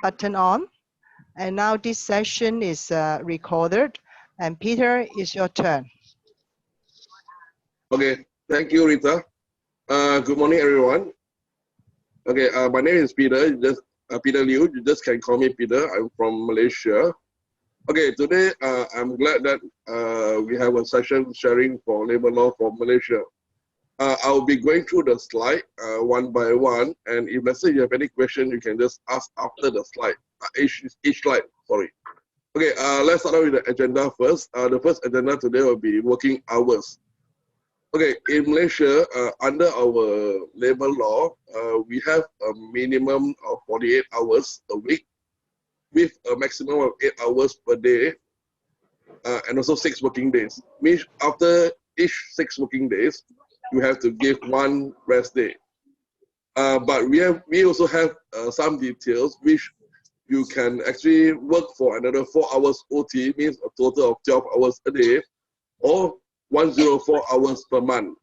button on. And now this session is recorded. And Peter, it's your turn. Okay, thank you, Rita. Good morning, everyone. Okay, my name is Peter. Peter Liew. You just can call me Peter. I'm from Malaysia. Okay, today I'm glad that we have a session sharing for labor law for Malaysia. I'll be going through the slide one by one, and if let's say you have any question, you can just ask after the slide. Each slide, sorry. Okay, let's start out with the agenda first. The first agenda today will be working hours. Okay, in Malaysia, under our labor law, we have a minimum of 48 hours a week with a maximum of 8 hours per day and also 6 working days. Means after each 6 working days, you have to give 1 rest day. But we also have some details which you can actually work for another 4 hours OT, means a total of 12 hours a day, or 104 hours per month.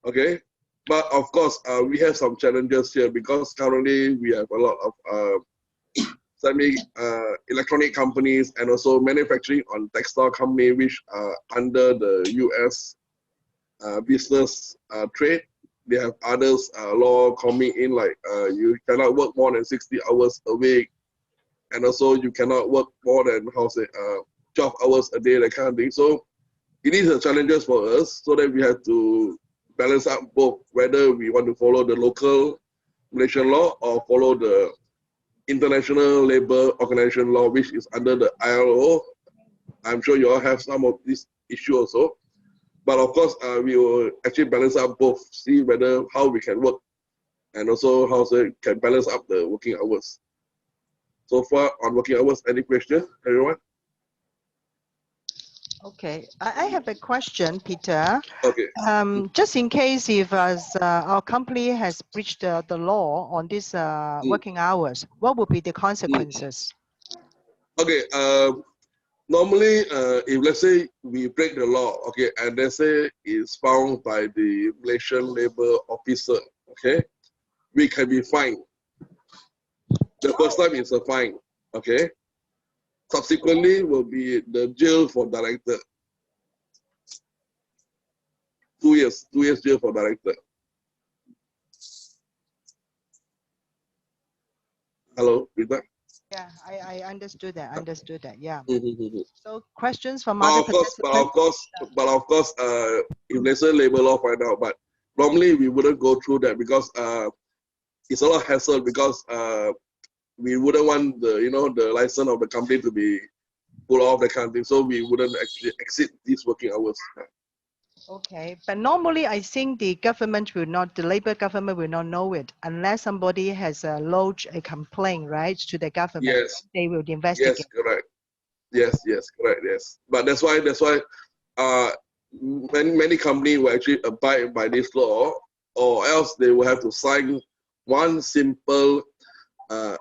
Okay, but of course we have some challenges here because currently we have a lot of electronic companies and also manufacturing on textile company which are under the US business trade. They have others law coming in like you cannot work more than 60 hours a week, and also you cannot work more than 12 hours a day, that kind of thing. So it is a challenges for us, so that we have to balance up both, whether we want to follow the local Malaysian law or follow the International Labour Organization law, which is under the ILO. I'm sure you all have some of this issue also. But of course, we will actually balance up both, see whether how we can work and also how we can balance up the working hours. So far on working hours, any questions, everyone? Okay, I have a question, Peter. Okay. Just in case if our company has breached the law on this working hours, what would be the consequences? Okay, normally if let's say we break the law, okay, and let's say it's found by the Malaysian Labour Officer, okay, we can be fined. The first time is a fine, okay. Subsequently will be the jail for director. 2 years jail for director. Hello, Rita? Yeah, I understood that. Yeah. Mm-hmm. So questions from other participants? But of course, if there's a labor law find out, but normally we wouldn't go through that because it's a lot of hassle because we wouldn't want the license of the company to be pulled off, that kind of thing. So we wouldn't actually exceed these working hours. Okay, but normally I think the labor government will not know it unless somebody has lodged a complaint, right, to the government. Yes. They will investigate. Yes, correct. Yes, correct. Yes, but that's why many companies will actually abide by this law, or else they will have to sign one simple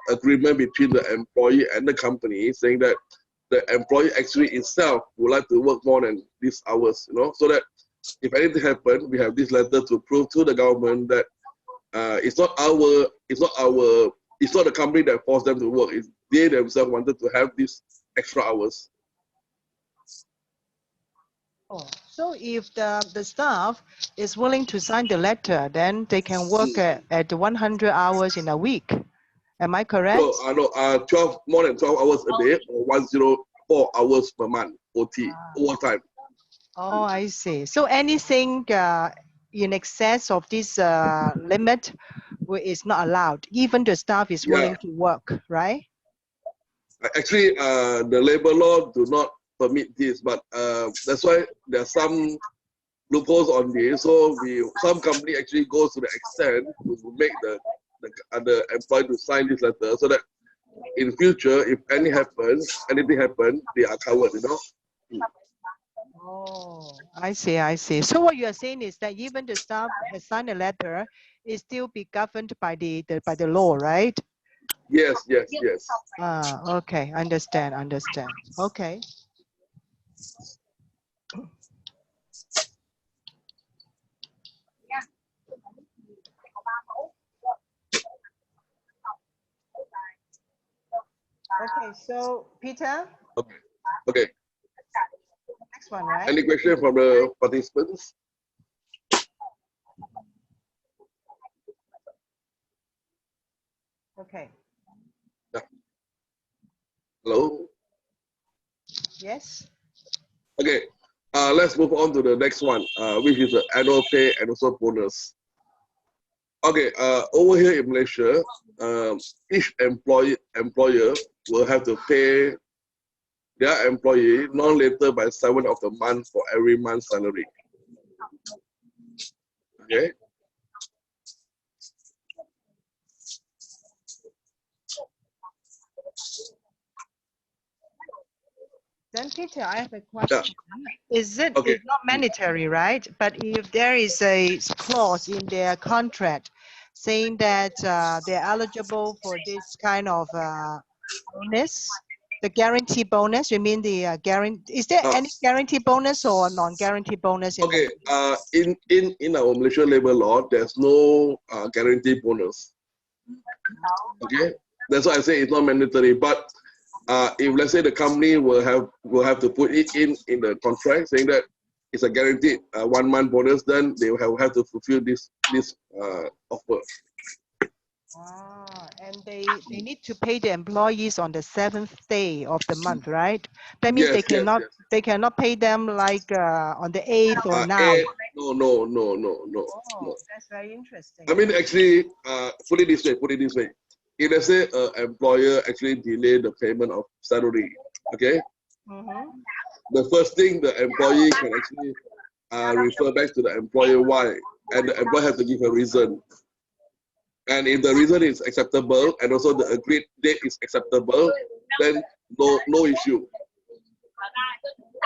agreement between the employee and the company, saying that the employee actually itself would like to work more than these hours, so that if anything happens, we have this letter to prove to the government that it's not the company that forced them to work. It's they themselves wanted to have these extra hours. Oh, so if the staff is willing to sign the letter, then they can work at 100 hours in a week. Am I correct? So, more than 12 hours a day or 104 hours per month, OT, overtime. Oh, I see. So anything in excess of this limit is not allowed. Even the staff is willing to work, right? Actually, the labor law do not permit this, but that's why there are some loopholes on this. So some company actually goes to the extent to make the employee to sign this letter, so that in future, if anything happens, they are covered. Oh, I see. So what you are saying is that even the staff has signed a letter, it still be governed by the law, right? Yes. Okay, understand. Okay. Okay, so Peter, Okay. Okay. next one, right? Any question from the participants? Okay. Yeah. Hello. Yes. Okay. Let's move on to the next one, which is the annual pay and also bonus. Okay. Over here in Malaysia, each employer will have to pay their employee non later by 7th of the month for every month's salary. Okay. Then Peter, I have a Yeah. question. Is it Okay. it's not mandatory, right? But if there is a clause in their contract saying that they're eligible for this kind of bonus, the guarantee bonus, you mean the guarantee? Is there Uh, any guarantee bonus or non-guarantee bonus in okay. Malaysia? In our Malaysian labor law, there's no guarantee bonus. Okay. That's why I say it's not mandatory. But if let's say the company will have to put it in the contract saying that it's a guaranteed 1 month bonus, then they will have to fulfill this offer. And they need to pay the employees on the 7th day of the month, right? That means Yes, yes, yes. they cannot pay them like on the 8th or now. No. That's very interesting. I mean, actually, put it this way. If let's say employer actually delay the payment of salary, okay, the first thing the employee can actually refer back to the employer why, and the employer has to give a reason. And if the reason is acceptable and also the agreed date is acceptable, then no issue.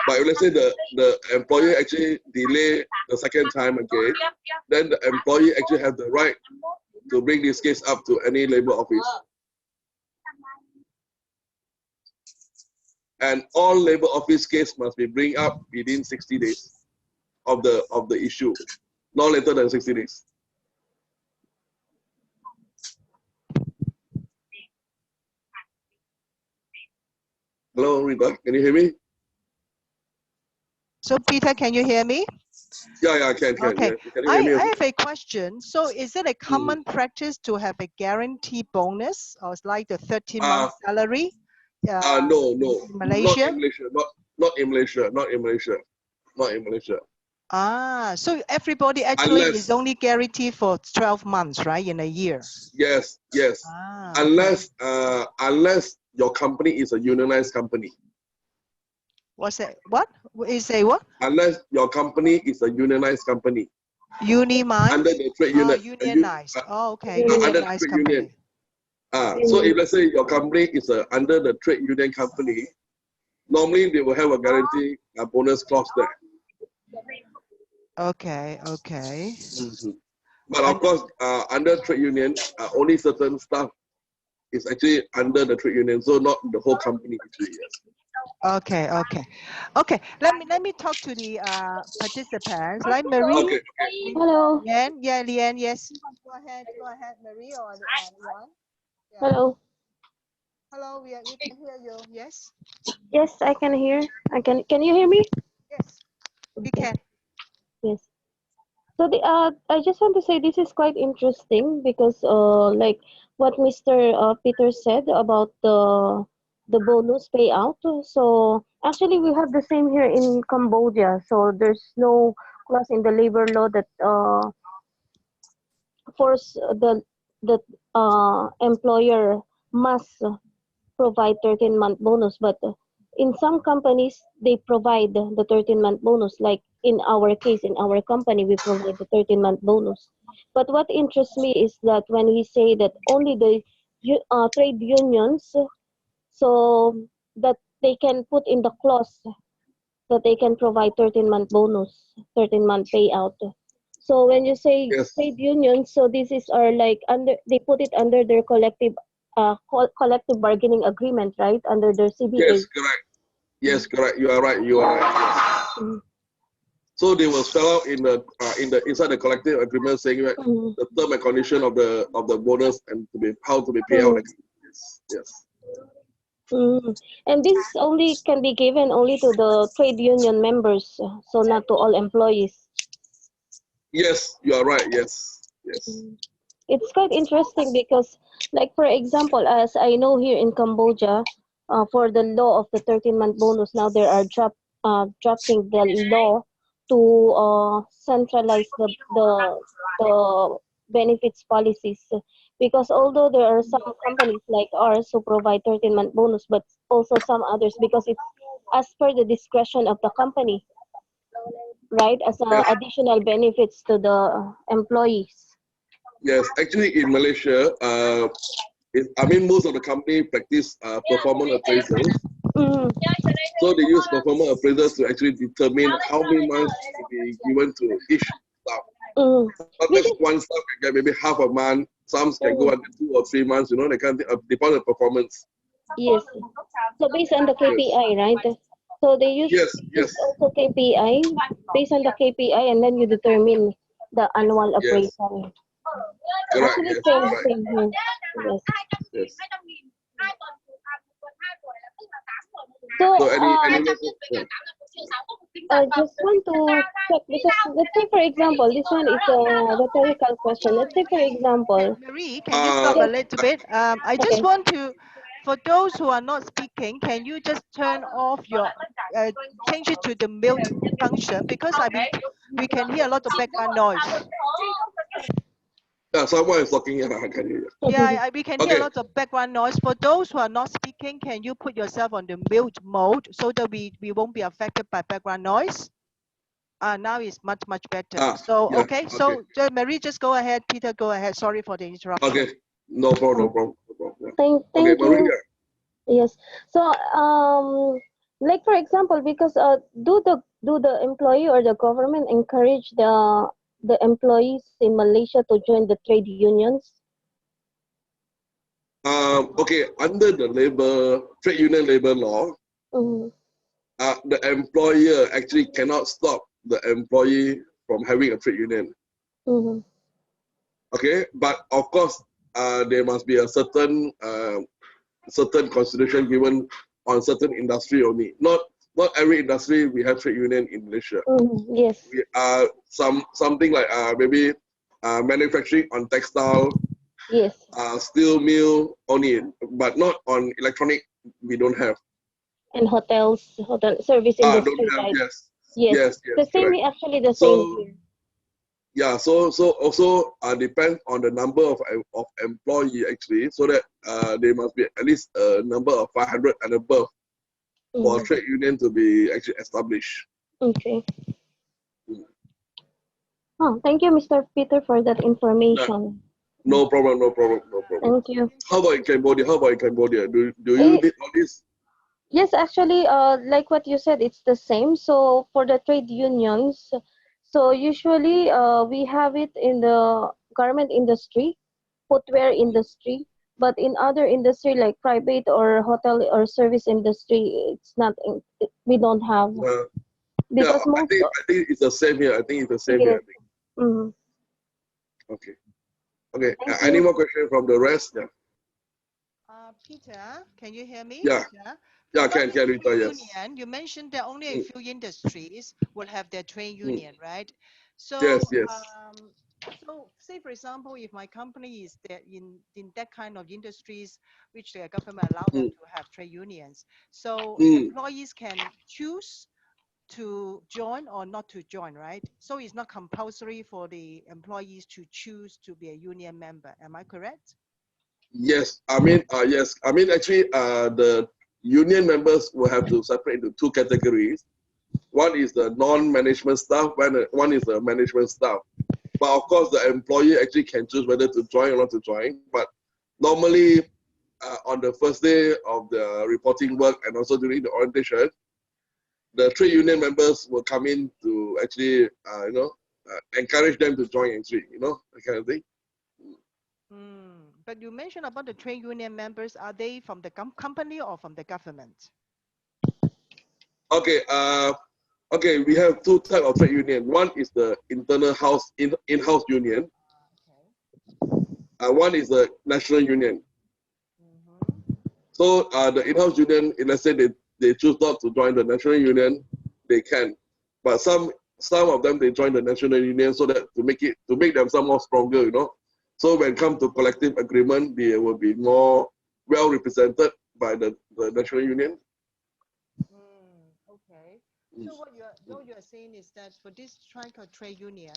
But if let's say the employer actually delay the second time again, then the employee actually have the right to bring this case up to any labor office. And all labor office case must be bring up within 60 days of the issue, no later than 60 days. Hello, Rita, can you hear me? So Peter, can you hear me? Yeah, I can. Okay, Yeah. Can you hear me I also? have a question. So is it a common practice to have a guarantee bonus, or it's like the 13-month salary? No, In Malaysia? Not in Malaysia. So everybody actually is only guaranteed for 12 months, right, in a year? Yes. Unless your company is a unionized company. What's that? What is a what? Unless your company is a unionized company. Unionized? Under the trade union. Unionized. Okay, Under the unionized trade company. union. So if let's say your company is under the trade union company, normally they will have a guarantee bonus clause there. Okay. But of course, under trade union, only certain staff is actually under the trade union, so not the whole company actually. Yes. Okay. Let me talk to the participants. Like Marie. Okay. Hello. Lian, Lian, yes. Go ahead, Marie or Lian. Yeah. Hello. Hello, we can hear you. Yes. Yes, I can hear. Can you hear me? Yes, we can. Yes. So I just want to say this is quite interesting because like what Mr. Peter said about the bonus payout. So actually we have the same here in Cambodia. So there's no clause in the labor law that force the employer must provide 13-month bonus, but in some companies they provide the 13-month bonus. Like in our case, in our company, we provide the 13-month bonus. But what interests me is that when we say that only the trade unions, so that they can put in the clause that they can provide 13-month bonus, 13-month payout. So when you say trade unions, so this is our like under they put it under their collective bargaining agreement, right? Under their CBA. Yes, correct. Yes, correct. You are right. Yes. So they will spell out in the inside the collective agreement saying that the term and condition of the bonus and how to be paid out. Yes. And this only can be given only to the trade union members, so not to all employees. Yes, you are right. Yes, yes, Mm. It's quite interesting because, like for example, as I know here in Cambodia, for the law of the 13-month bonus, now they are drafting the law to centralize the benefits policies. Because although there are some companies like ours who provide 13-month bonus, but also some others because it's as per the discretion of the company, right? As yes, additional benefits to the employees. yes. Actually, in Malaysia, I mean, most of the company practice performance appraisals. Mm, So they use performance appraisals to actually determine how many months to be given to each staff. mm. Sometimes Because one staff can get maybe half a month. Some can go mm, under 2 or 3 months. You know, they can depend on performance. yes, so based on the Yes, KPI, right? So they yes, use yes, also KPI based on the KPI, and then you determine the annual yes. appraisal. Correct. Actually, Yes, same, you're right. same here. Yes. Yes. So, So any more? Yeah. I just want to check because let's say, for example, this one is a rhetorical question. Let's say, for example, Marie, can you Uh, stop a yes, little bit? I just okay. want to, for those who are not speaking, can you just turn off your, change it to the mute function because we can hear a lot of background noise. yeah, someone is talking. Yeah, I can hear you. Yeah, we can hear a Okay. lot of background noise. For those who are not speaking, can you put yourself on the mute mode so that we won't be affected by background noise? Now it's much better. Ah, So, yeah. okay, Okay. so Marie, just go ahead. Peter, go ahead. Sorry for the interruption. Okay. No problem. No Uh, problem. No problem. Yeah. Okay, thank you. Maria. Yes. So, like for example, because do the employee or the government encourage the employees in Malaysia to join the trade unions? Okay. Under the trade union labor law, Mm-hmm. the employer actually cannot stop the employee from having a trade union. Mm-hmm. Okay, but of course, there must be a certain consideration given on certain industry only. Not every industry we have trade union in Malaysia. Mm-hmm. Yes. We are something like maybe manufacturing on textile, Yes. steel mill only, but not on electronic. We don't have. And hotel service Don't industry, have. right? Yes, Yes. yes, The yes, same, correct. actually the same So here. yeah, so also depends on the number of employee actually, so that there must be at least a number of 500 and above for a Mm-hmm. trade union to be actually established. Okay. Mm. Oh, thank you, Mr. Peter, for that Yeah, information. no problem, no problem, no problem. Thank you. How about in Cambodia? How about in Cambodia? Do you Eh, need all this? Yes, actually, like what you said, it's the same. So for the trade unions, so usually we have it in the garment industry, footwear industry, but in other industry like private or hotel or service industry, it's not. We don't have Uh, yeah, because most. I think it's the same here. I think it's the same here. Yes. I think. Mm, Okay, okay. thank Any you. more questions from the rest? Yeah, Peter, can you hear me, yeah, Peter? yeah. For this Can trade Rita? Yes. union, you mentioned that only a Mm, few industries will have their trade mm. union, right? So, Yes, yes. so say for example, if my company is there in that kind of industries, which the government allow them Mm, to have trade unions, so mm. employees can choose to join or not to join, right? So it's not compulsory for the employees to choose to be a union member. Am I correct? Yes, yes. I mean, actually, the union members will have to separate into two categories. One is the non-management staff, one is the management staff. But of course, the employee actually can choose whether to join or not to join. But normally, on the first day of the reporting work and also during the orientation, the trade union members will come in to actually, encourage them to join actually, that kind of thing. But you mentioned about the trade union members. Are they from the company or from the government? Okay, okay, we have two types of trade union. One is the internal in-house union. Okay. One is the national union. Mm-hmm. So the in-house union, if let's say they choose not to join the national union, they can. But some of them they join the national union so that to make themselves more stronger, you know. So when it comes to collective agreement, they will be more well represented by the national union. Okay. So what you're saying is that for this strike or trade union,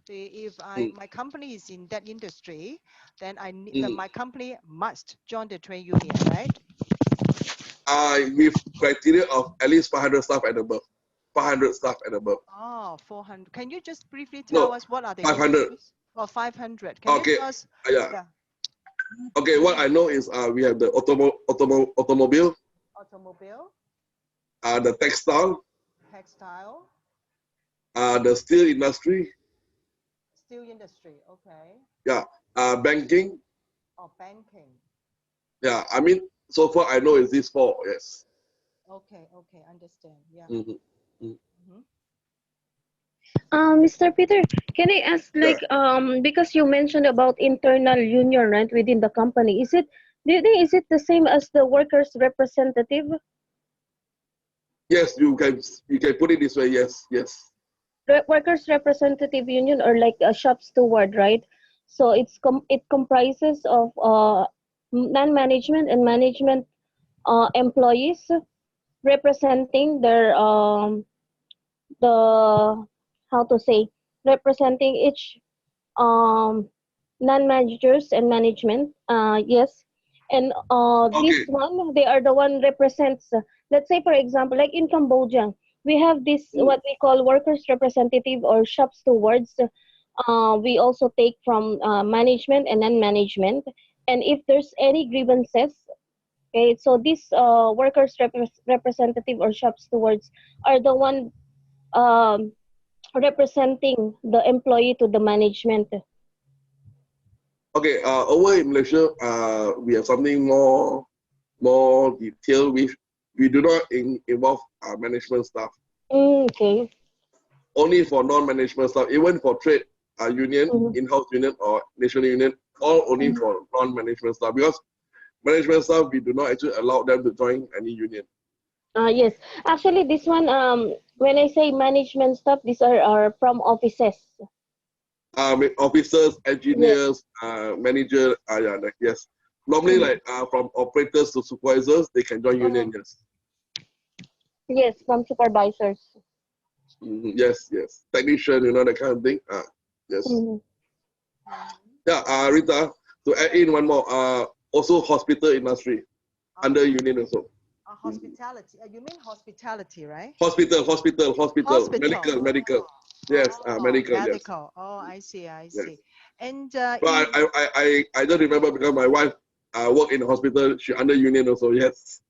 if my company is in that industry, then my company must join the trade union, right? With criteria of at least 500 staff and above. 500 staff and above. Oh, 400. Can you just briefly tell No, us what are the 500. industries? Or 500. Can Okay. you tell us? Yeah. Okay, what I know is we have the automobile, Automobile, the textile, the steel industry, steel industry. Okay. yeah, banking. Or banking. Yeah, I mean, so far I know is these four, yes. Okay, understand. Yeah. Mr. Peter, can I ask, Yeah. like, because you mentioned about internal union, right, within the company, do you think is it the same as the workers' representative? Yes, you can put it this way, yes. Workers' representative union, or like a shop steward, right? So it comprises of non-management and management employees representing their the how to say representing each non-managers and management, yes. And this Okay. one, they are the one represents, let's say for example, like in Cambodia, we have this what we call workers representative or shop stewards. We also take from management and non-management, and if there's any grievances, okay, so these workers representative or shop stewards are the one um, representing the employee to the management. Okay, over in Malaysia, we have something more detailed. We do not involve management staff. Okay. Only for non-management staff, even for trade union, Mhm. in-house union or national union, all only for non-management staff. Because management staff, we do not actually allow them to join any union. Yes. Actually, this one, when I say management staff, these are from offices. Officers, Yes. engineers, manager, yeah, like, yes. Normally, like from operators to supervisors, they can join union, yes. Yes, from supervisors. Yes. Technician, you know, that kind of thing. Yes. Mhm. Yeah, Rita, to add in one more, also hospital industry, under union also. Hospitality. You mean hospitality, right? Hospital, medical. Yes, medical, yes. Medical. Oh, I see. Yes. And But I don't remember because my wife worked in the hospital. She under union also, yes.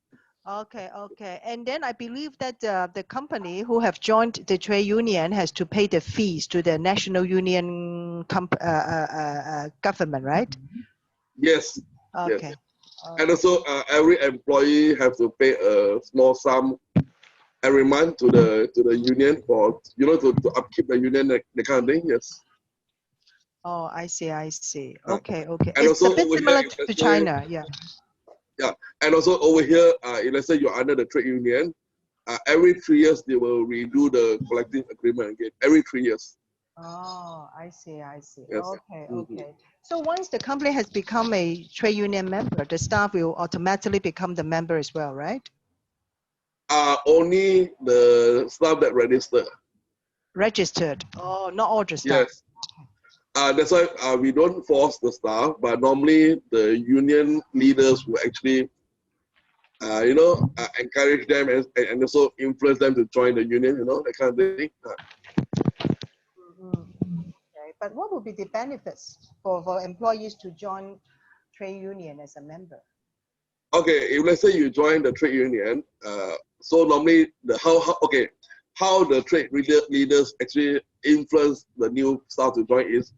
Okay. And then I believe that the company who have joined the trade union has to pay the fees to the national union government, right? Yes. Okay. Yes. And also every employee have to pay a small sum every month to the union for, you know, to upkeep the union, that kind of thing. Yes. Oh, I see. Okay. And It's also a bit over here, similar if let's to say, China, yeah. yeah. And also over here, if let's say you're under the trade union, every 3 years they will redo the collective agreement again. Every 3 years. Oh, I see. Yes. Okay. So once the company has become a trade union member, the staff will automatically become the member as well, right? Only the staff that register. Registered. Oh, not all the staff. Yes. That's why we don't force the staff, but normally the union leaders will actually, encourage them and also influence them to join the union, you know, that kind of thing. Okay. But what would be the benefits for employees to join trade union as a member? Okay, if let's say you join the trade union, so normally how the trade leaders actually influence the new staff to join is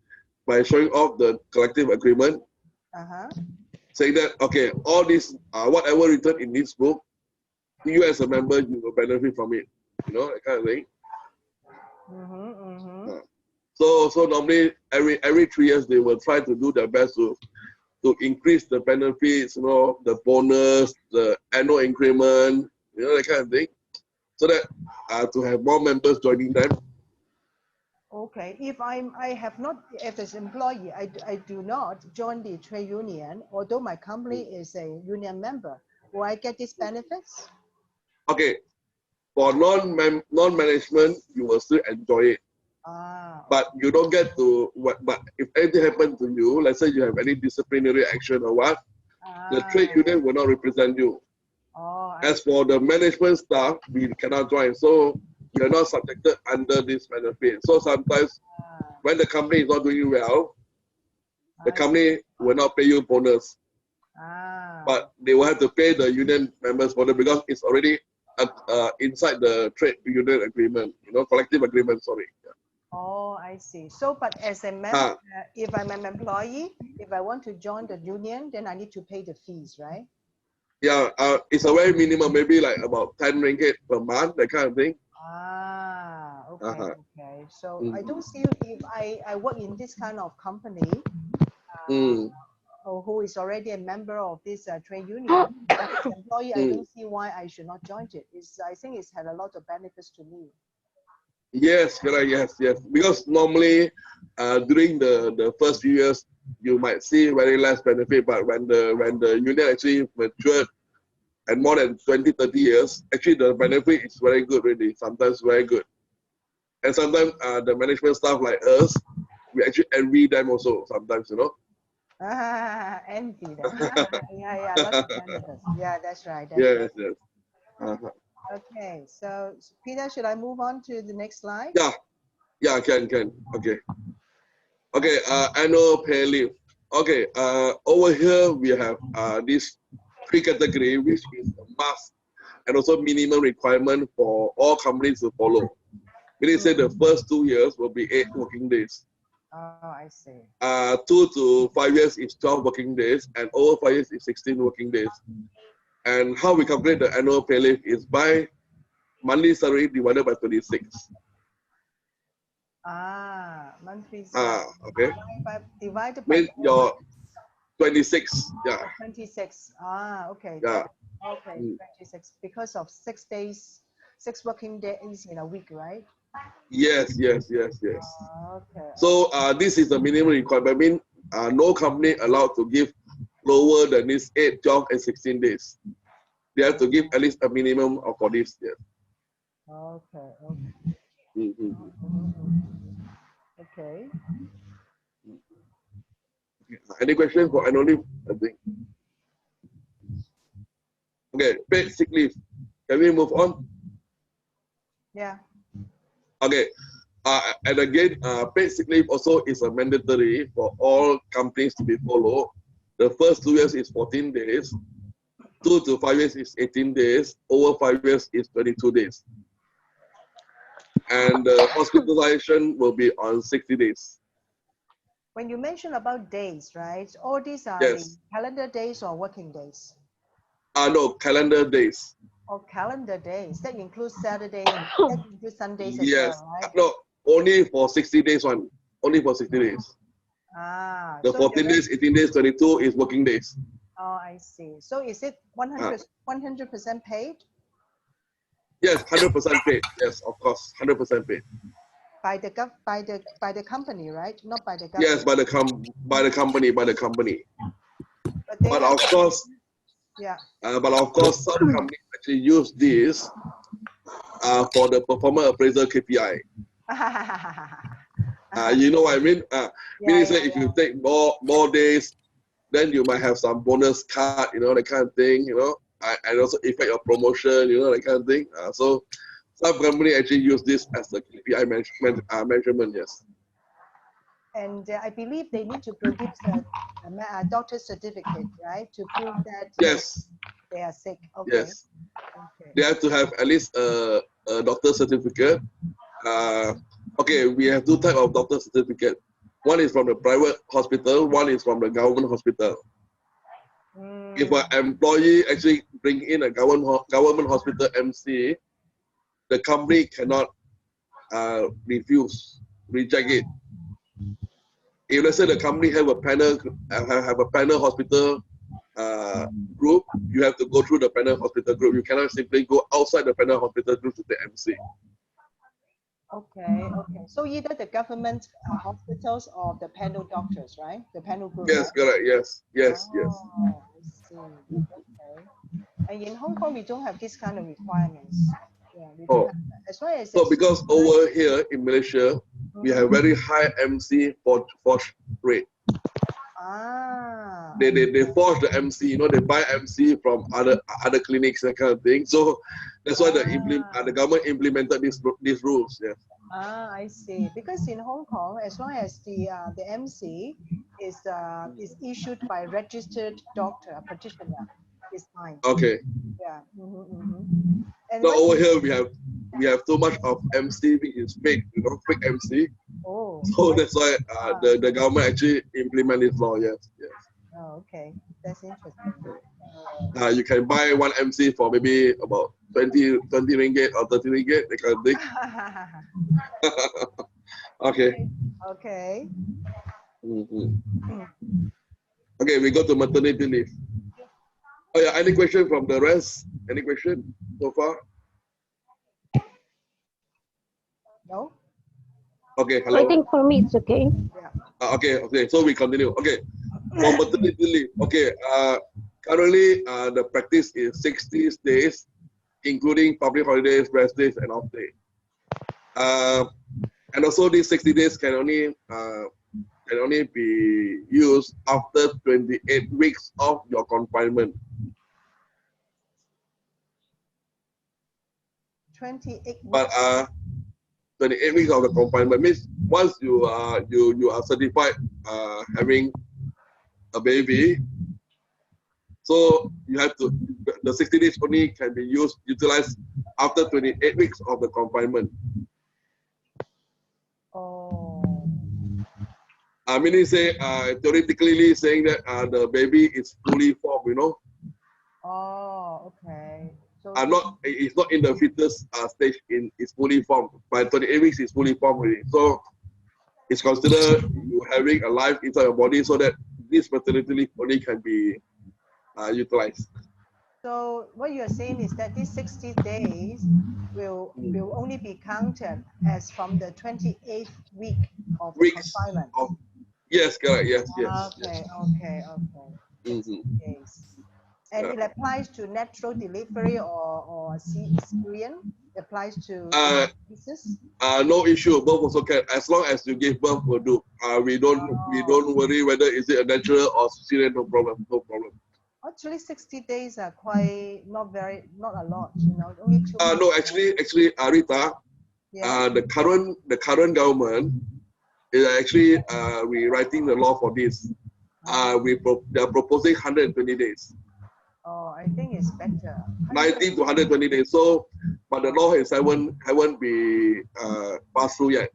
by showing off the collective agreement, saying that, okay, all this, whatever written in this book, you as a member, you will benefit from it, you know, that kind of thing. So normally every 3 years they will try to do their best to to increase the benefits, you know, the bonus, the annual increment, you know, that kind of thing, so that to have more members joining them. Okay, if I have not, if as employee, I do not join the trade union, although my company is a union member, will I get these benefits? Okay, for non-management, you will still enjoy it. But you don't get to but if anything happens to you, let's say you have any disciplinary action or what, the trade union will not represent you. As for the management staff, we cannot join, so you're not subjected under this benefit. So sometimes when the company is not doing well, the company will not pay you bonus, but they will have to pay the union members bonus because it's already inside the trade union agreement, you know, collective agreement, sorry. Oh, I see. So, but as a member, if I'm an employee, if I want to join the union, then I need to pay the fees, right? Yeah, it's a very minimum, maybe like about 10 ringgit per month, that kind of thing. Okay, okay. So I don't see if I work in this kind of company, or who is already a member of this trade union, but as employee, I don't see why I should not join it. I think it's had a lot of benefits to me. Yes, correct. Yes. Because normally, during the first few years, you might see very less benefit. But when the union actually matured and more than 20, 30 years, actually the benefit is very good. Really, sometimes very good. And sometimes the management staff like us, we actually envy them also. Sometimes, you know. Envy them. Yeah, lots of benefits. Yeah, that's right. Yes. Okay, so Peter, should I move on to the next slide? Yeah, can. Okay, annual pay leave. Okay, over here we have this 3 category, which is a must and also minimum requirement for all companies to follow. Meaning say the first 2 years will be 8 working days. Oh, I see. 2 to 5 years is 12 working days, and over 5 years is 16 working days. And how we calculate the annual pay leave is by monthly salary divided by 26. Monthly salary. Okay. Divided by Mean your 26. Yeah. 26. Okay. Yeah. Okay, 26. Because of 6 days, 6 working days in a week, right? Yes. Okay. So this is the minimum requirement. I mean, no company allowed to give lower than this 8, 12, and 16 days. They have to give at least a minimum of for this. Yes. Okay. Okay. Any question for annual leave? I think. Okay, paid sick leave. Can we move on? Yeah. Okay. And again, paid sick leave also is a mandatory for all companies to be followed. The first 2 years is 14 days. 2 to 5 years is 18 days. Over 5 years is 22 days. And the hospitalization will be on 60 days. When you mention about days, right? All these are the calendar days or working days? No, calendar days. Or calendar days. That includes Saturday and that includes Sundays as well, right? No, only for 60 days one. Only for 60 days. The so 14 days, 18 days, 22 is working days. Oh, I see. So is it 100% paid? Yes, 100% paid. Yes, of course, 100% paid. By the company, right? Not by the government. Yes, by the company. But of course, some companies actually use this for the performance appraisal KPI. You know what I mean? Meaning say if you take more days, then you might have some bonus cut, you know, that kind of thing, you know, and also affect your promotion, you know, that kind of thing. So some company actually use this as a KPI measurement, yes. And I believe they need to produce a doctor's certificate, right, to prove that they are sick. Okay. Yes. Okay. They have to have at least a doctor's certificate. Okay, we have 2 types of doctor certificate. One is from the private hospital, one is from the government hospital. If an employee actually bring in a government hospital MC, the company cannot reject it. if let's say the company have a panel, hospital group, you have to go through the panel hospital group. You cannot simply go outside the panel hospital group to take MC. Okay, okay. So either the government hospitals or the panel doctors, right? The panel group, Yes, right? correct. Yes, yes, yes. Oh, I see. Okay. And in Hong Kong, we don't have this kind of requirements. Yeah, we don't Oh, have that. As long as so it's because over here in Malaysia, we have Mhm. very high MC for rate. Ah, They force the MC, you know, they buy MC from other clinics, that kind of thing. So that's why the government implemented these rules. Yes. I see. Because in Hong Kong, as long as the MC is issued by registered doctor, practitioner, is fine. Okay. Yeah. And So when over here we have too much of MC which is fake, you know, fake MC. oh, So that's why the government actually implement this law. Yes, yes. oh, okay, that's interesting. You can buy one MC for maybe about 20 ringgit or 30 ringgit, that kind of thing. Okay. Okay. Okay, we go to maternity leave. Oh yeah, any question from the rest? Any question so far? No? Okay, I hello. think for me it's okay. Yeah. Okay, so we continue. Okay, for maternity leave. Okay, currently the practice is 60 days, including public holidays, rest days, and off day. And also these 60 days can only be used after 28 weeks of your confinement. 28 weeks. But 28 weeks of the confinement means once you are certified having a baby, so you have to, the 60 days only can be utilized after 28 weeks of the confinement. Oh. Meaning say theoretically saying that the baby is fully formed, you know. Oh, okay. So It's not in the fetus stage, it's fully formed. By 28 weeks it's fully formed already. So it's considered you having a life inside your body, so that this maternity leave only can be utilized. So what you are saying is that these 60 days will only be counted as from the 28th week of the Weeks confinement. Yes, correct. Yes, yes. Okay, okay, okay. 60 days. And it applies to natural delivery or cesarean? Applies to cases? No issue. Both also can, as long as you give birth will do. We don't worry whether is it a natural or cesarean. No problem. No problem. Actually, 60 days are quite not a lot. You know, only 2 months. No, actually, Rita, Yeah. the current government is actually rewriting the law for this. They are proposing 120 days. Oh, I think it's better. 90 to 120 days. So, but the law haven't been passed through yet.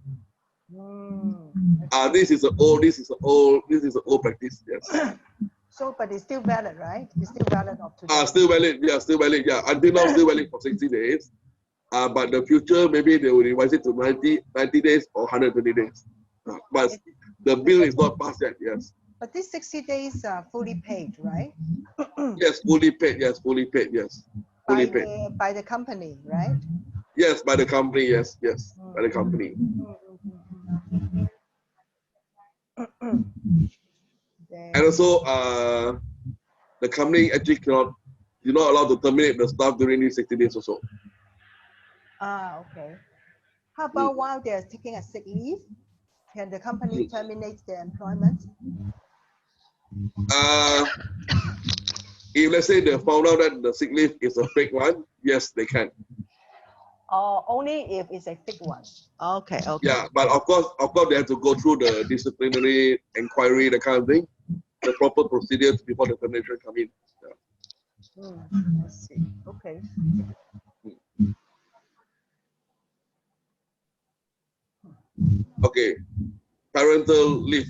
This is an old practice. Yes. So, but it's still valid, right? It's still valid up to date. Still valid. Yeah, still valid. Yeah, until now still valid for 60 days. But the future maybe they will revise it to 90 days or 120 days. But the bill is not passed yet. Yes. But these 60 days are fully paid, right? Yes, fully paid. Yes, fully paid. Yes, fully paid. By the company, right? Yes, by the company. Yes, yes, by the company. And also, the company actually you're not allowed to terminate the staff during these 60 days also. Okay. How about while they're taking a sick leave? Can the company terminate their employment? If let's say they found out that the sick leave is a fake one, yes, they can. Only if it's a fake one. Okay, okay. Yeah, but of course they have to go through the disciplinary inquiry, that kind of thing, the proper procedures before the termination come in. Yeah. I see. Okay. Okay, parental leave.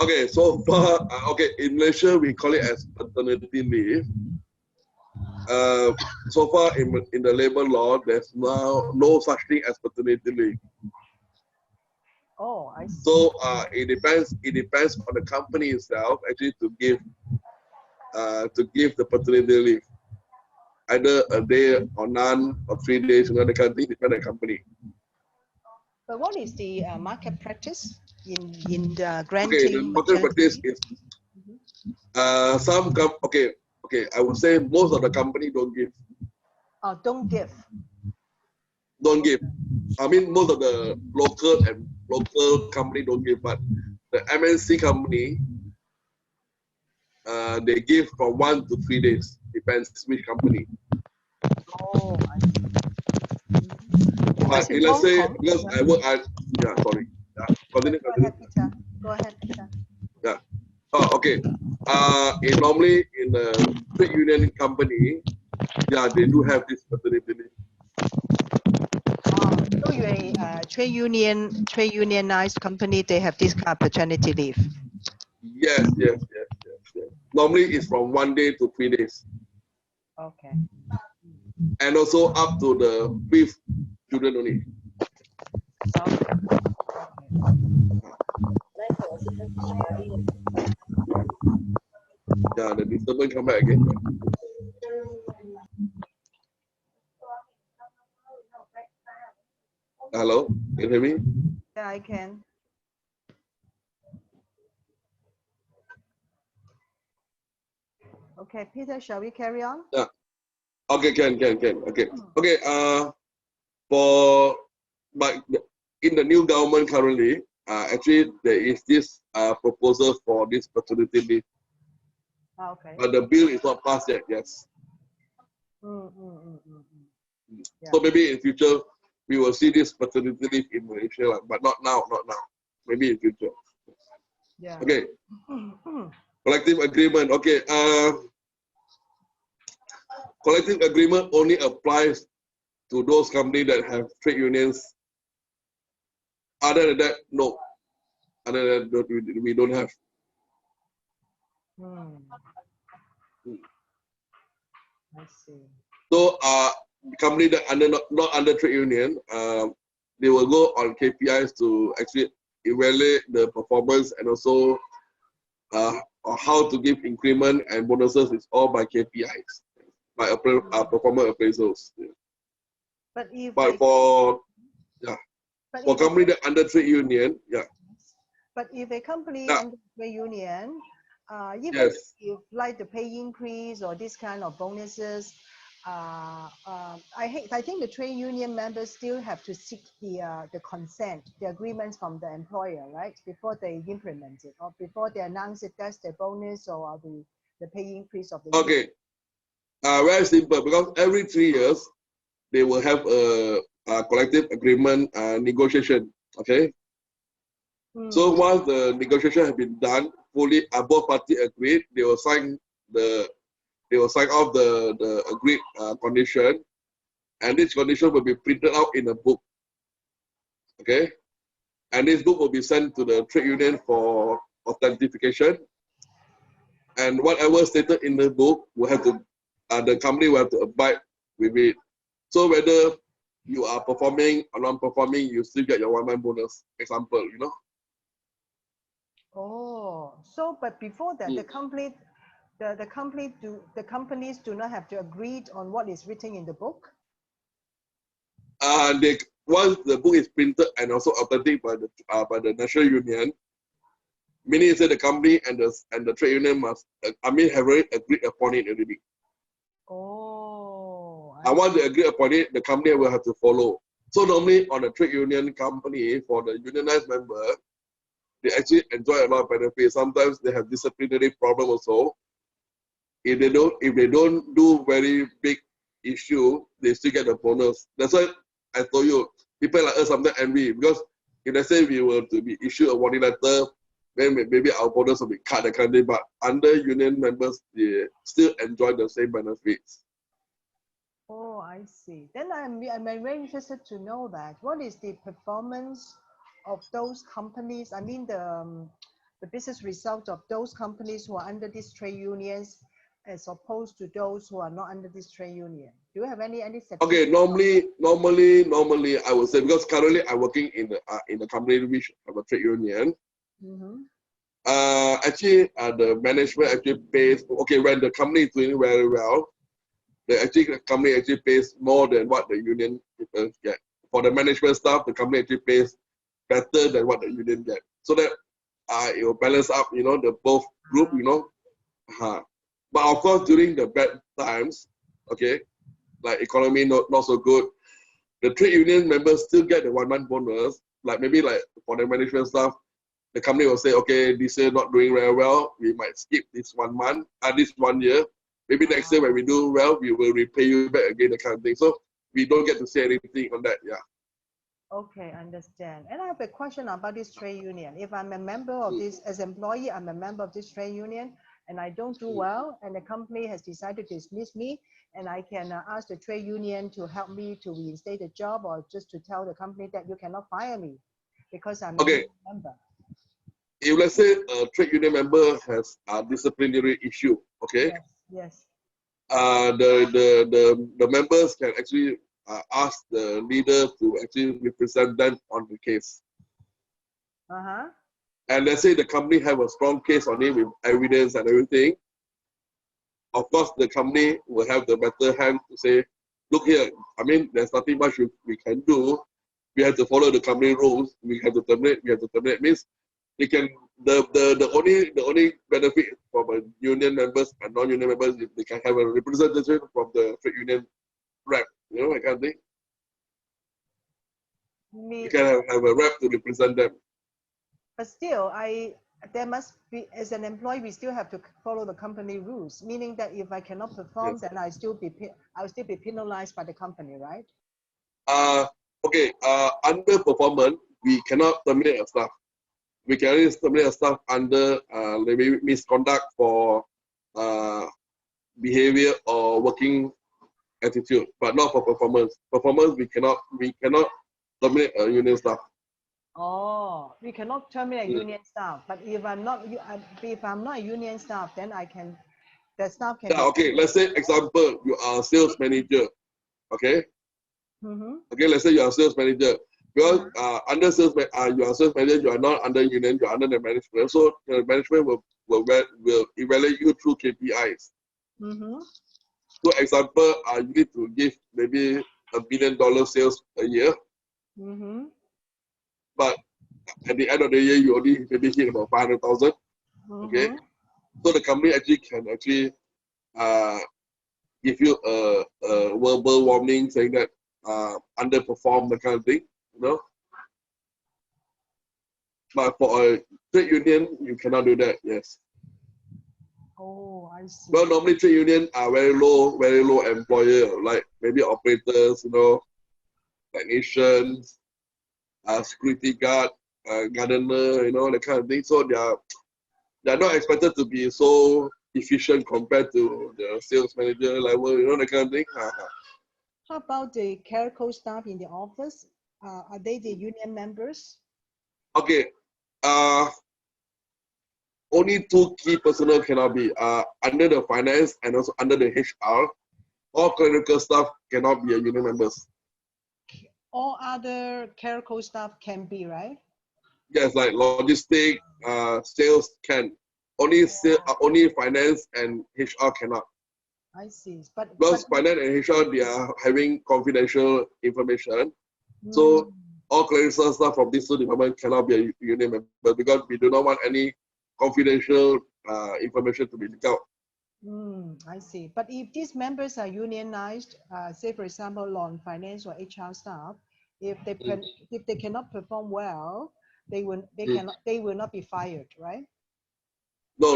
Okay, so far, in Malaysia we call it as paternity leave. So far in the labor law, there's now no such thing as paternity leave. Oh, I see. So it depends. It depends on the company itself actually to give the paternity leave, either a day or none or 3 days. Another country depends on the company. But what is the market practice in Okay, the granting market maternity practice leave? is okay. I would say most of the company don't give. Oh, don't give. Don't give. I mean, most of the local company don't give, but the MNC company they give from 1 to 3 days. Depends which company. Oh, I see. But Because in let's Hong say Kong, because yeah. I work at sorry. Continue. Go ahead, Peter. Go ahead, Peter. Yeah. Oh, okay. Normally in the trade union company, yeah, they do have this paternity leave. So you're a trade unionized company, they have this kind of paternity leave. Yes. Normally it's from 1 day to 3 days, Okay. and also up to the fifth children only. Okay. Yeah, the disturbance come back again. Hello, can you hear me? Yeah, I can. Okay, Peter, shall we carry on? Yeah. Okay, can. Okay. For but in the new government currently, actually there is this proposal for this paternity leave, Okay. but the bill is not passed yet. Yes. Yeah. So maybe in future we will see this paternity leave in Malaysia, but not now. Maybe in future. Yeah. Okay. Collective agreement. Okay. Collective agreement only applies to those companies that have trade unions. Other than that, no. Other than that, we don't have. I see. So, company that not under trade union, they will go on KPIs to actually evaluate the performance and also how to give increment and bonuses is all by KPIs, by performance appraisals. But if But a, for but for if a, company that under trade union, but if a company yeah, under trade union, even yes. if like the pay increase or this kind of bonuses, I think the trade union members still have to seek the consent, the agreements from the employer, right, before they implement it or before they announce it. That's the bonus or the pay increase of the year. Okay. Very simple because every 3 years they will have a collective agreement negotiation. Okay. So once the negotiation has been done, fully both parties agreed, they will sign off the agreed condition, and this condition will be printed out in a book. Okay, and this book will be sent to the trade union for authentication, and whatever stated in the book will have to the company will have to abide with it. So whether you are performing or non-performing, you still get your 1 month bonus. Example, Oh, so but before that, the companies do not have to agree on what is written in the book. They once the book is printed and also authentic by the national union, meaning say the company and the trade union must have already agreed upon it already. Oh, I want to agree upon it, the company will have to follow. So normally on a trade union company, for the unionized member, they actually enjoy a lot of benefits. Sometimes they have disciplinary problem also. If they don't do very big issue, they still get the bonus. That's why I told you, people like us sometimes envy because if let's say we were to be issued a warning letter, then maybe our bonus will be cut that kind of thing. But under union members, they still enjoy the same benefits. oh, I see. Then I'm very interested to know that what is the performance of those companies? I mean the business result of those companies who are under these trade unions. as opposed to those who are not under this trade union? Do you have any Okay, statistics? normally I would say, because currently I'm working in the company which have a trade union. Actually, the management actually pays. Okay, when the company is doing very well, the company actually pays more than what the union people get. For the management staff, the company actually pays better than what the union get. So that it will balance up, the both group, But of course, during the bad times, okay, like economy not so good, the trade union members still get the 1 month bonus. Like maybe like for the management staff, the company will say, okay, this year not doing very well, we might skip this 1 month, this 1 year. Maybe next year when we do well, we will repay you back again, the kind of thing. So we don't get to say anything on that, yeah. Okay, understand. And I have a question about this trade union. If I'm a member of this, as employee, I'm a member of this trade union, and I don't do well, and the company has decided to dismiss me, and I can ask the trade union to help me to reinstate the job, or just to tell the company that you cannot fire me because I'm a member. If let's say a trade union member has a disciplinary issue, okay? Yes. The members can actually ask the leader to actually represent them on the case. And let's say the company have a strong case on it with evidence and everything. Of course, the company will have the better hand to say, look here, I mean, there's nothing much we can do. We have to follow the company rules. We have to terminate. Means they can the only benefit from a union members and non-union members if they can have a representation from the trade union rep, that kind of thing. You can have a rep to represent them. But still, there must be, as an employee, we still have to follow the company rules, meaning that if I cannot perform, then I'll still be penalized by the company, right? Okay, underperformance, we cannot terminate a staff. We can only terminate a staff under maybe misconduct for behavior or working attitude, but not for performance. Performance, we cannot terminate a union staff. Oh, we cannot terminate union staff. But if I'm not a union staff, then the staff can. Yeah, okay. Let's say example, you are a sales manager. Okay. Okay, let's say you are a sales manager. Because under sales, you are a sales manager. You are not under union. You are under the management. So the management will evaluate you through KPIs. So example, you need to give maybe $1 billion sales a year. But at the end of the year, you only maybe hit about 500,000. Okay. So the company actually can give you a verbal warning saying that underperform, the kind of thing, But for a trade union, you cannot do that. Yes. Oh, I see. Well, normally trade union are very low employer, like maybe operators, technicians, security guard, gardener, that kind of thing. So they're not expected to be so efficient compared to the sales manager level, that kind of thing. How about the clerical staff in the office? Are they the union members? Okay. Only 2 key personnel cannot be under the finance and also under the HR. All clerical staff cannot be a union members. All other clerical staff can be, right? Yes, like logistic, sales can. Only finance and HR cannot. I see. Because finance and HR, they are having confidential information. So all clerical staff from these 2 departments cannot be a union member because we do not want any confidential information to be leaked out. I see. But if these members are unionized, say for example, non-finance or HR staff, if they cannot perform well, they will not be fired, right? No.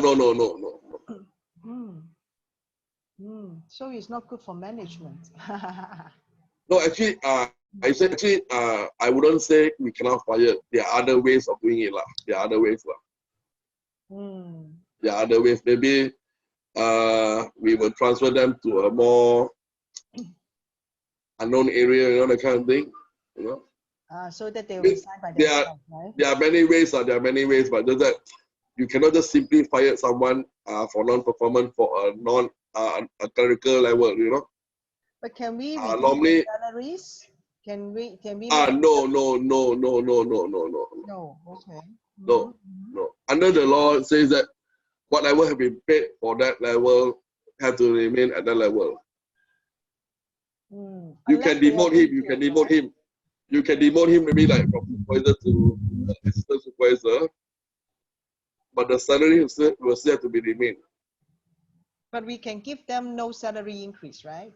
So it's not good for management. No, actually, I wouldn't say we cannot fire. There are other ways of doing it, lah. There are other ways, lah. There are other ways. Maybe we will transfer them to a more unknown area, that kind of thing, So that they will resign by themselves, right? There are many ways, but just that you cannot just simply fire someone for non-performance for a a clerical level, you know. But can we reduce Normally, the salaries? Can we no, no, no, no, no, no, no, no, No, okay. no, no. Under the law, it says that whatever have been paid for that level have to remain at that level. You Unless can they are demote him. You can inferior, demote right? him. You can demote him maybe like from supervisor to assistant supervisor, but the salary will still have to be remain. But we can give them no salary increase, right?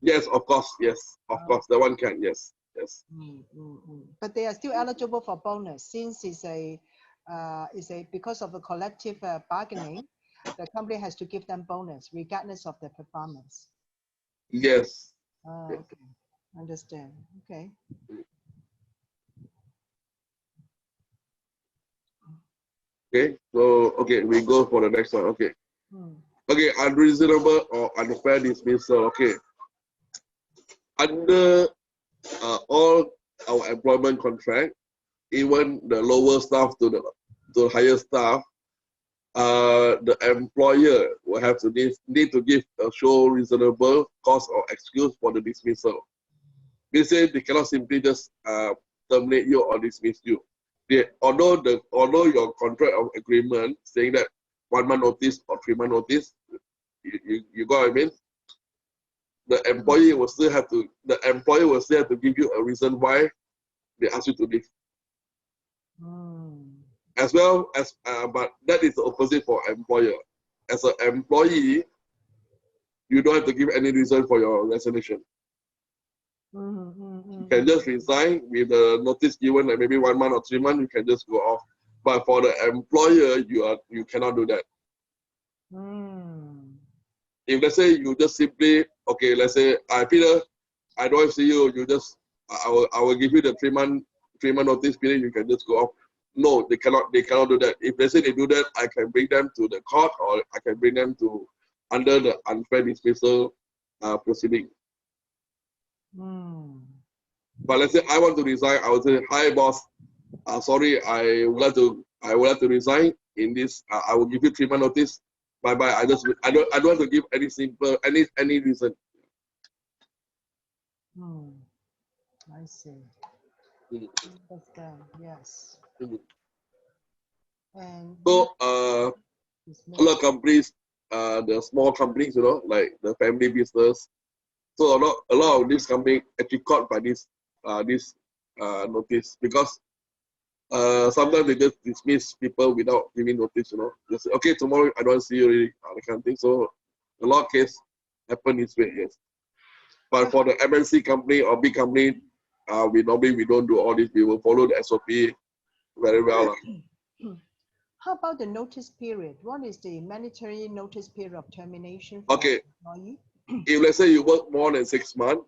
Yes, of course. Yes, of course. That one can. Yes, yes. But they are still eligible for bonus since it's a because of the collective bargaining, the company has to give them bonus regardless of their performance. Yes. Okay, understand. Okay. Okay. So okay, we go for the next one. Okay. Okay, unreasonable or unfair dismissal. Okay. Under all our employment contract, even the lower staff to the higher staff, the employer will have to need to give a show reasonable cause or excuse for the dismissal. They say they cannot simply just terminate you or dismiss you. Although your contract of agreement saying that 1 month notice or 3 month notice, you got what I mean? The employer will still have to give you a reason why they ask you to leave. As well as, but that is the opposite for employer. As an employee, you don't have to give any reason for your resignation. You can just resign with a notice given, like maybe 1 month or 3 months, you can just go off. But for the employer, you cannot do that. If let's say you just simply, okay, let's say, Peter, I don't see you, I will give you the 3 month notice period, you can just go off. No, they cannot do that. If they say they do that, I can bring them to the court or I can bring them to under the unfair dismissal proceeding. But let's say I want to resign, I will say, hi boss, sorry, I would like to resign in this. I will give you 3 month notice. Bye bye. I don't want to give any reason. I see. Understand. Yes. And so a lot of companies, the small companies, you know, like the family business. So a lot of these companies actually caught by this notice because sometimes they just dismiss people without giving notice, you know. Just say, okay, tomorrow I don't see you really, that kind of thing. So a lot of cases happen this way, yes. But for the MNC company or big company, we don't do all this. We will follow the SOP very well. How about the notice period? What is the mandatory notice period of termination for employee? If let's say you work more than 6 months,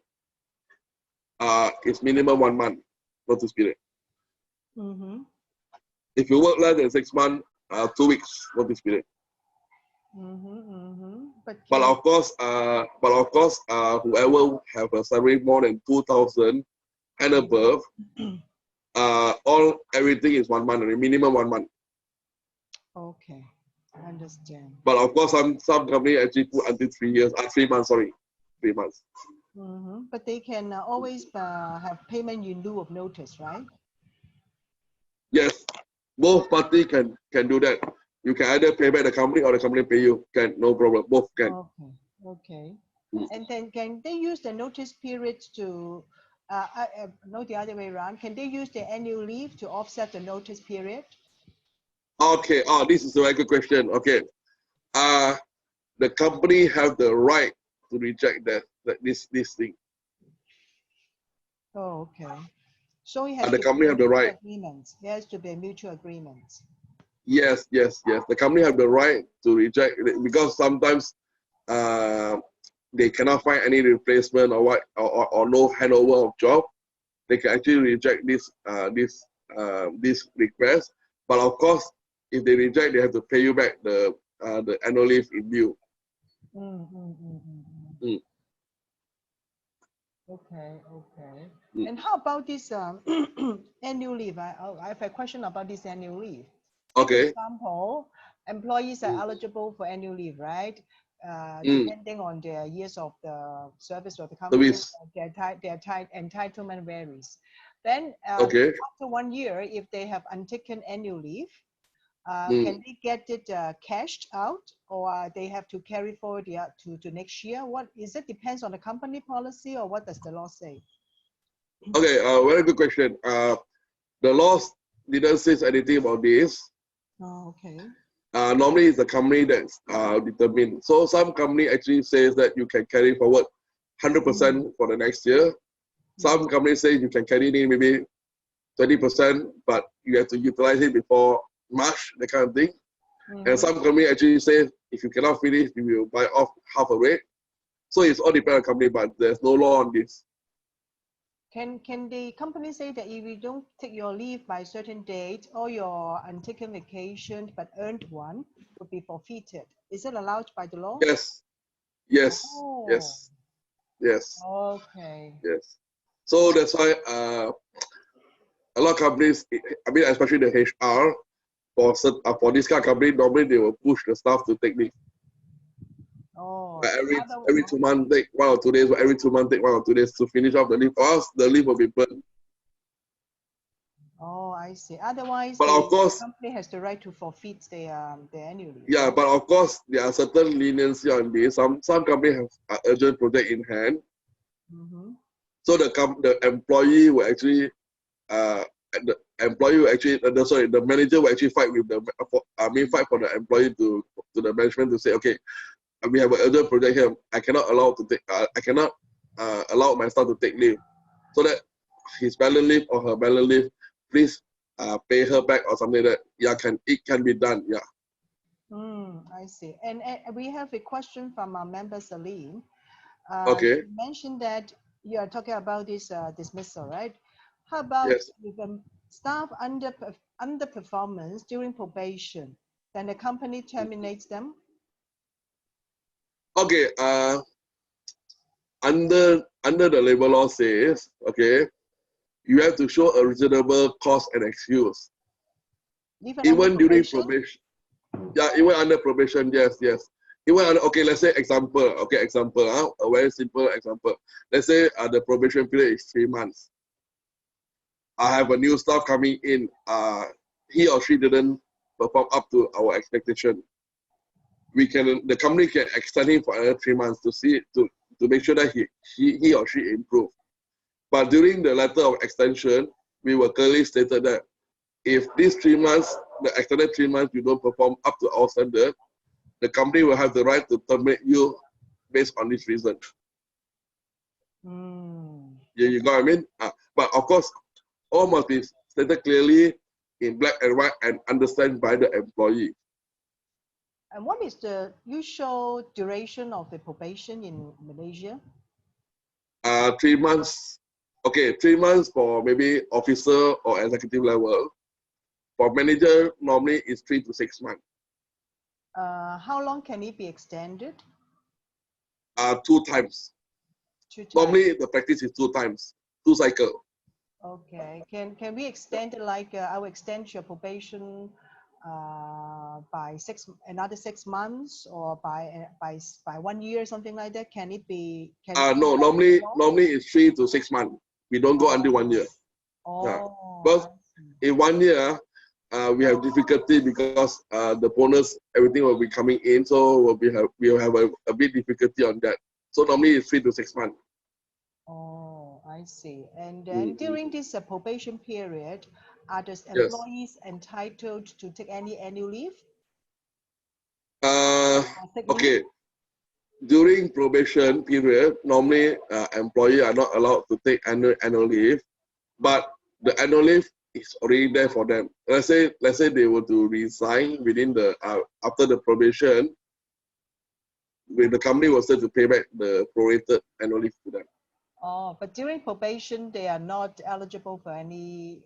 it's minimum 1 month notice period. If you work less than 6 months, 2 weeks notice period. But of course, whoever have a salary more than 2,000 and above, everything is 1 month, minimum 1 month. Okay, I understand. But of course, some company actually put until 3 months. Sorry, 3 months. But they can always have payment in lieu of notice, right? Yes, both parties can do that. You can either pay back the company or the company pay you. Can, no problem. Both can. Okay. And then can they use the notice period to, no, the other way around. Can they use the annual leave to offset the notice period? Okay. This is a very good question. Okay. The company have the right to reject this thing. Oh, okay. So it has The to company be have the right. agreement. There has to be a mutual agreement. Yes. The company have the right to reject it because sometimes they cannot find any replacement or no handover of job. They can actually reject this request. But of course, if they reject, they have to pay you back the annual leave in lieu. Okay. And how about this annual leave? I have a question about this annual leave. For Okay. example, employees are eligible for annual leave, right? depending on their years of the service of the company, Service. their entitlement varies. Then Okay. after 1 year, if they have untaken annual leave, can they get it cashed out, or they have to carry forward to next year? What is it? Depends on the company policy, or what does the law say? Okay, very good question. The law didn't say anything about this. Oh, okay. Normally, it's the company that's determined. So some company actually says that you can carry forward 100% for the next year. Some companies say you can carry in maybe 20%, but you have to utilize it before March, that kind of thing. And some company actually say if you cannot finish, you will buy off half a rate. So it's all depends on company, but there's no law on this. Can the company say that if you don't take your leave by a certain date, or your untaken vacation but earned one would be forfeited? Is it allowed by the law? Yes, yes, Oh. yes, yes, Okay. yes. So that's why a lot of companies, I mean, especially the HR, for this kind of company, normally they will push the staff to take leave. Oh. Every 2 months, take 1 or 2 days, but every 2 months, take 1 or 2 days to finish off the leave. Or else the leave will be burned. Oh, I see. Otherwise, But of course, the company has the right to forfeit their annual leave. yeah, but of course, there are certain leniency on this. Some companies have an urgent project in hand. So the employee will actually, the manager will actually fight with fight for the employee to the management to say, okay, we have an urgent project here. I cannot allow my staff to take leave, so that his balance leave or her balance leave, please pay her back or something like that. Yeah, it can be done. Yeah. I see. And we have a question from our member Salim. Okay. You mentioned that you are talking about this dismissal, right? How about Yes. if staff underperformance during probation, then the company terminates them? Okay. Under the labor law says, okay, you have to show a reasonable cause and excuse. Even during probation. Yeah, even under probation, yes. Even under, okay, let's say example, a very simple example. Let's say the probation period is 3 months. I have a new staff coming in. He or she didn't perform up to our expectation. The company can extend him for another 3 months to make sure that he or she improve. But during the letter of extension, we were clearly stated that if these 3 months, the extended 3 months, you don't perform up to our standard, the company will have the right to terminate you based on this reason. Yeah, you got what I mean? But of course, all must be stated clearly in black and white and understood by the employee. And what is the usual duration of the probation in Malaysia? 3 months. Okay, 3 months for maybe officer or executive level. For manager, normally it's 3 to 6 months. How long can it be extended? 2 times. 2 times. Normally the practice is 2 times, 2 cycles. Okay. Can we extend it, like I will extend your probation by another 6 months, or by 1 year, something like that? Can it be? No, normally it's 3 to 6 months. We don't go until 1 year. Oh. Yeah. Because in 1 year, we have difficulty because the bonus, everything will be coming in, so we'll have a bit difficulty on that. So normally it's 3 to 6 months. Oh, I see. And then during this probation period, are the employees entitled to take any annual leave? Okay. During probation period, normally employees are not allowed to take annual leave, but the annual leave is already there for them. Let's say they were to resign within after the probation, the company was said to pay back the prorated annual leave to them. Oh, but during probation, they are not eligible for any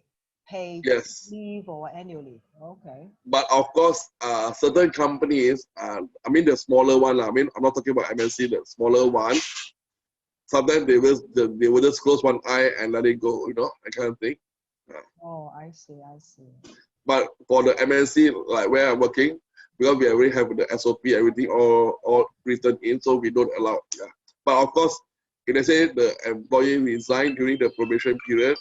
paid leave or annual leave. Okay. But of course, certain companies, I mean the smaller one, I mean I'm not talking about MNC, the smaller one. Sometimes they will just close one eye and let it go, that kind of thing. Oh, I see. But for the MNC, like where I'm working, because we already have the SOP, everything all written in, so we don't allow. Yeah. But of course, if they say the employee resigned during the probation period,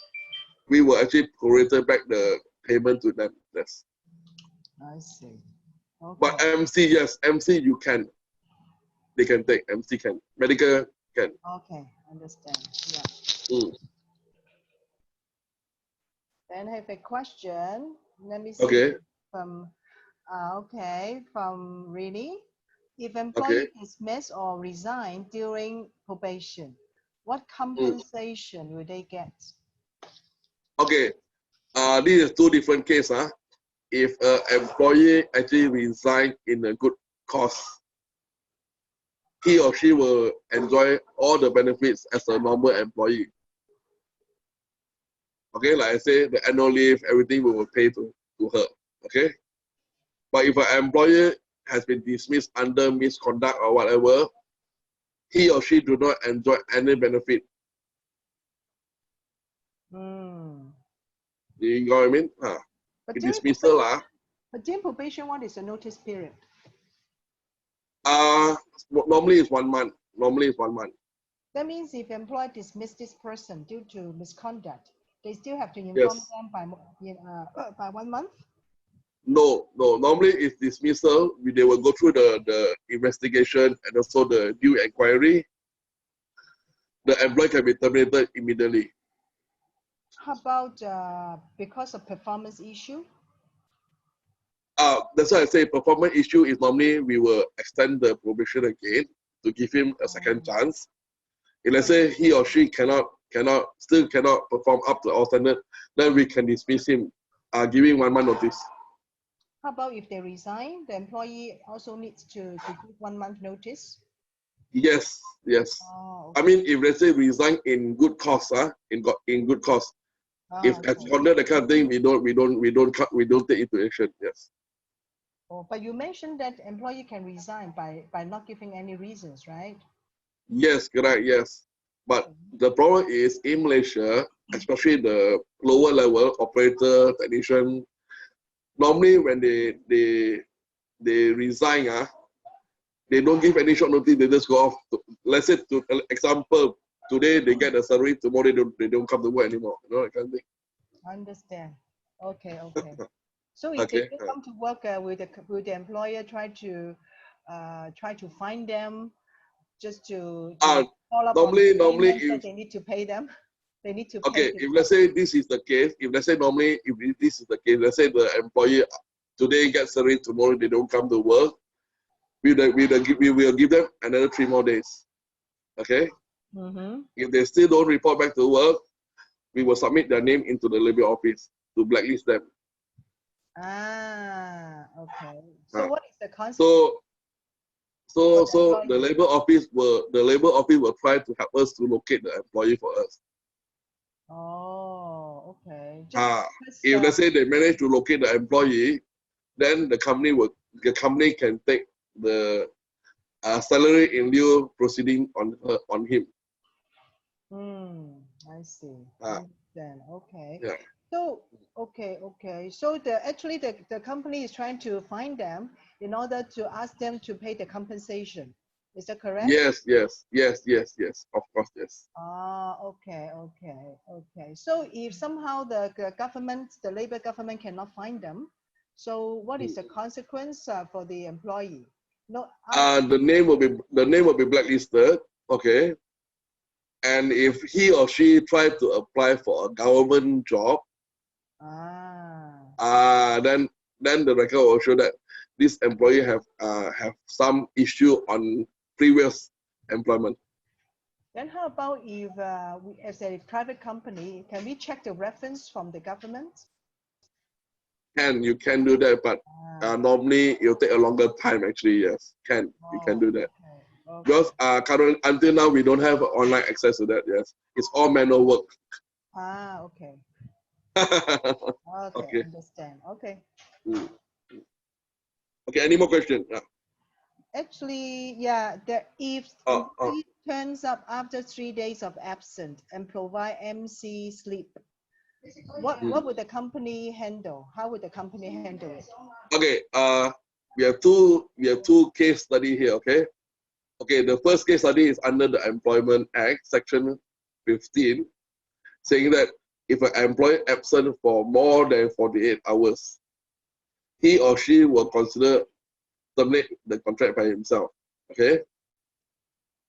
we will actually prorate back the payment to them. Yes. I see. Okay. But MC, yes, MC you can. They can take, MC can. Medical can. Okay, understand. Yeah. Mm. Then I have a question. Let me see. Okay, From from Rini. If okay. employee dismissed or resign during probation, what Mm. compensation will they get? Okay, this is two different cases. Huh? If an employee actually resign in a good cause, he or she will enjoy all the benefits as a normal employee. Okay, like I say, the annual leave, everything we will pay to her. Okay, but if an employer has been dismissed under misconduct or whatever, he or she do not enjoy any benefit. Hmm. You know what I mean? But Dismissal, during probation, what is the notice period? normally it's 1 month. Normally it's 1 month. That means if employer dismiss this person due to misconduct, they still have to inform Yes. them by 1 month? No. Normally it's dismissal. They will go through the investigation and also the due inquiry. The employee can be terminated immediately. How about because of performance issue? That's why I say performance issue is normally we will extend the probation again to give him a second chance. If let's say he or she still cannot perform up to our standard, then we can dismiss him, giving 1 month notice. How about if they resign, the employee also needs to give 1 month notice? Yes. Oh, I mean, if let's say resign in good cause, in good cause. If okay. under the kind of thing, we don't take into action. Yes. Oh, but you mentioned that employee can resign by not giving any reasons, right? Yes, correct. Yes, but the problem is in Malaysia, especially the lower level operator, technician. Normally, when they resign, they don't give any short notice. They just go off. Let's say, to example, today they get a salary, tomorrow they don't come to work anymore. You know that kind of thing. Understand. Okay. So if they Okay. don't come to work, will the employer try to find them just to follow up on the Normally, payments that they need to pay them? They need to pay. okay, if let's say this is the case, if let's say normally if this is the case, let's say the employee today gets salary, tomorrow they don't come to work, we will give them another 3 more days. Okay. If they still don't report back to work, we will submit their name into the labor office to blacklist them. Okay. So what is the consequence? So the labor office will try to help us to locate the employee for us. Oh, okay. If let's say they manage to locate the employee, then the company can take the salary in lieu proceeding on him. I see. Then okay. Yeah. So okay. So the company is trying to find them in order to ask them to pay the compensation. Is that correct? Yes. Of course, yes. Okay. So if somehow the labor government cannot find them, so what is the consequence for the employee? No. The name will be blacklisted. Okay. And if he or she tried to apply for a government job, then the record will show that this employee have some issue on previous employment. Then how about if as a private company, can we check the reference from the government? You can do that, but normally it'll take a longer time. Actually, yes, you can do that. Okay. Because currently until now we don't have online access to that. Yes, it's all manual work. Okay. Okay. Understand. Okay. Okay. Any more questions? Actually, yeah. If he turns up after 3 days of absence and provide MC sleep, what would the company handle? How would the company handle it? Okay. we have two case study here, okay? Okay, the first case study is under the Employment Act, Section 15, saying that if an employee absent for more than 48 hours, he or she will consider terminate the contract by himself, okay?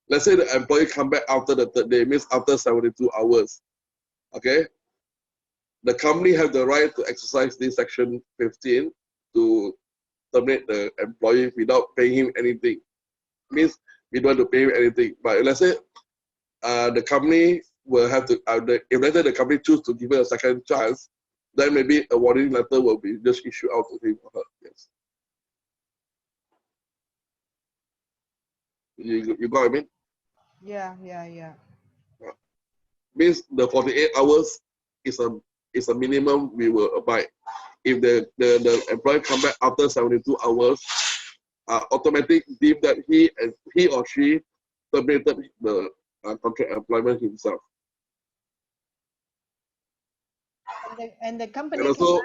Let's say the employee come back after the third day, means after 72 hours, okay? The company have the right to exercise this Section 15 to terminate the employee without paying him anything. Means we don't have to pay him anything. But let's say the company will have to, if later the company choose to give him a second chance, then maybe a warning letter will be just issued out to him or her. Yes. You got what I mean? Yeah. Means the 48 hours is a minimum we will abide. If the employee come back after 72 hours, automatic deem that he or she terminated the contract employment himself. And the company And also,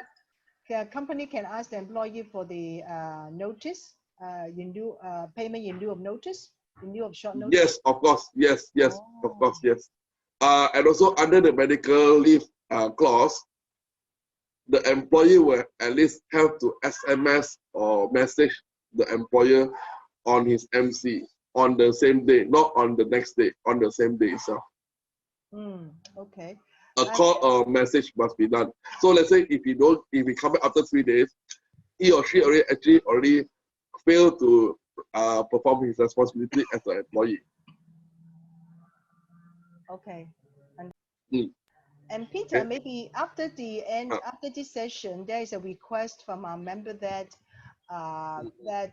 company can ask the employee for the notice, in lieu, payment in lieu of notice, in lieu of short notice. yes, of course, yes, Oh. of course, yes. And also under the medical leave clause, the employee will at least have to SMS or message the employer on his MC on the same day, not on the next day, on the same day itself. Okay. A call or message must be done. So let's say if he come back after 3 days, he or she already failed to perform his responsibility as an employee. Okay. Mm. And Peter, Okay. maybe after the end, after this session, there is a request from our member that that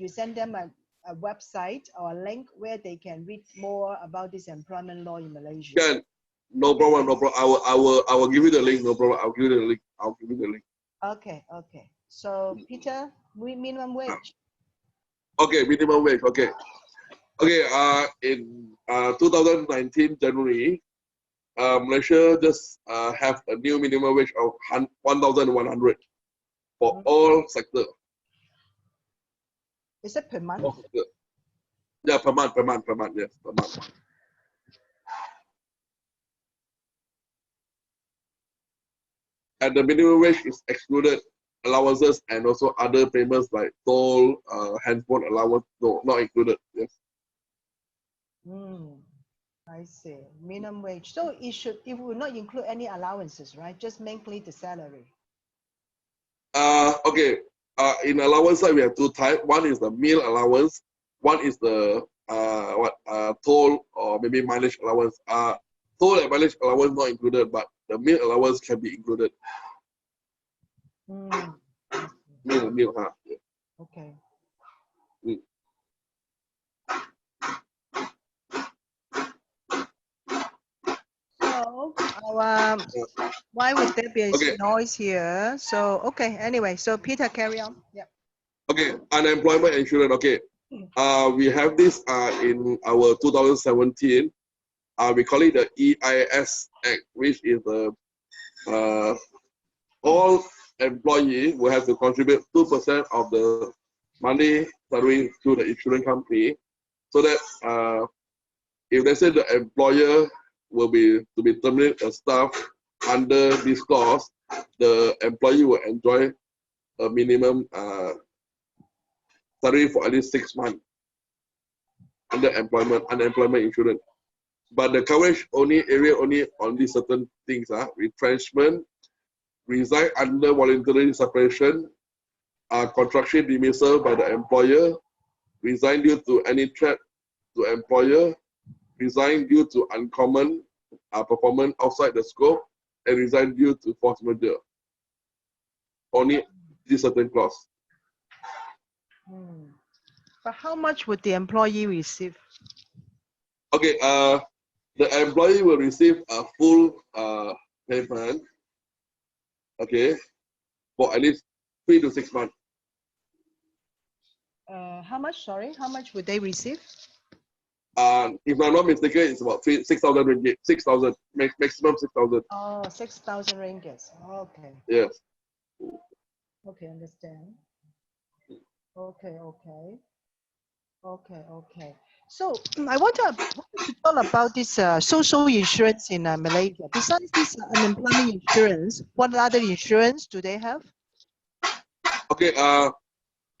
you send them a website or a link where they can read more about this employment law in Malaysia. Can, no problem, no problem. I will give you the link. No problem. I'll give you the link. Okay. So Peter, minimum wage. Okay, minimum wage. Okay. In 2019 January, Malaysia just have a new minimum wage of 1,100 for all sector. Is it per month? All sector. Yeah, per month, yes, per month. And the minimum wage is excluded allowances and also other payments like toll, handphone allowance, no, not included. Yes. I see. Minimum wage. So it will not include any allowances, right? Just mainly the salary. Okay. In allowance side we have two types. One is the meal allowance. One is the toll or maybe mileage allowance. Toll and mileage allowance not included, but the meal allowance can be included. Meal, huh? Yeah. Okay. So why would there be a noise here? So anyway, so Peter, carry on. Yeah. Okay, unemployment insurance. Okay, we have this in our 2017. We call it the EIS Act, which is the all employee will have to contribute 2% of the money salary to the insurance company, so that if they say the employer will be terminate a staff under this clause, the employee will enjoy a minimum salary for at least 6 months under unemployment insurance. But the coverage only on these certain things, retrenchment, resign under voluntary separation, construction dismissal by the employer, resign due to any threat to employer, resign due to uncommon performance outside the scope, and resign due to force majeure. Only this certain clause. But how much would the employee receive? Okay, the employee will receive a full payment, okay, for at least 3 to 6 months. How much? Sorry, how much would they receive? If I'm not mistaken, it's about 6,000 ringgit. 6,000, maximum 6,000. Oh, 6,000 ringgit. Okay. Yes. Okay, understand. Okay, okay. Okay, okay. So I want to talk about this social insurance in Malaysia. Besides this unemployment insurance, what other insurance do they have? Okay,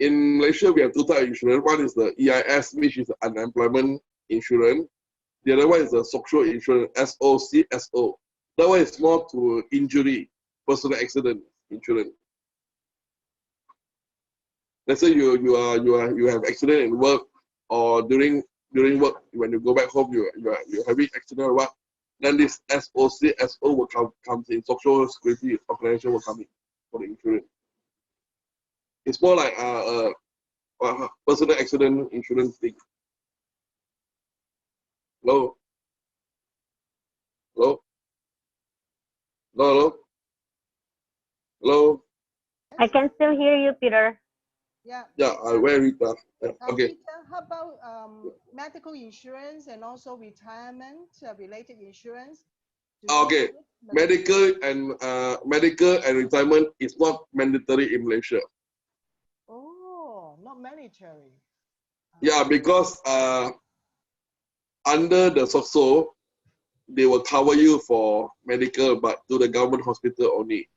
in Malaysia, we have two types of insurance. One is the EIS, which is unemployment insurance. The other one is the social insurance, SOCSO. That one is more to injury, personal accident insurance. Let's say you have accident in work, or during work when you go back home you're having accident or what, then this SOCSO will comes in, social security organization will come in for the insurance. It's more like personal accident insurance thing. Hello, hello, hello, hello. I can still hear you, Peter. Yeah. Yeah, where is that? Okay. Peter, how about medical insurance and also retirement related insurance? Do they Okay, have it in Malaysia? medical and retirement is not mandatory in Malaysia. Oh, not mandatory. Yeah, because under the SOCSO, they will cover you for medical, but to the government hospital only.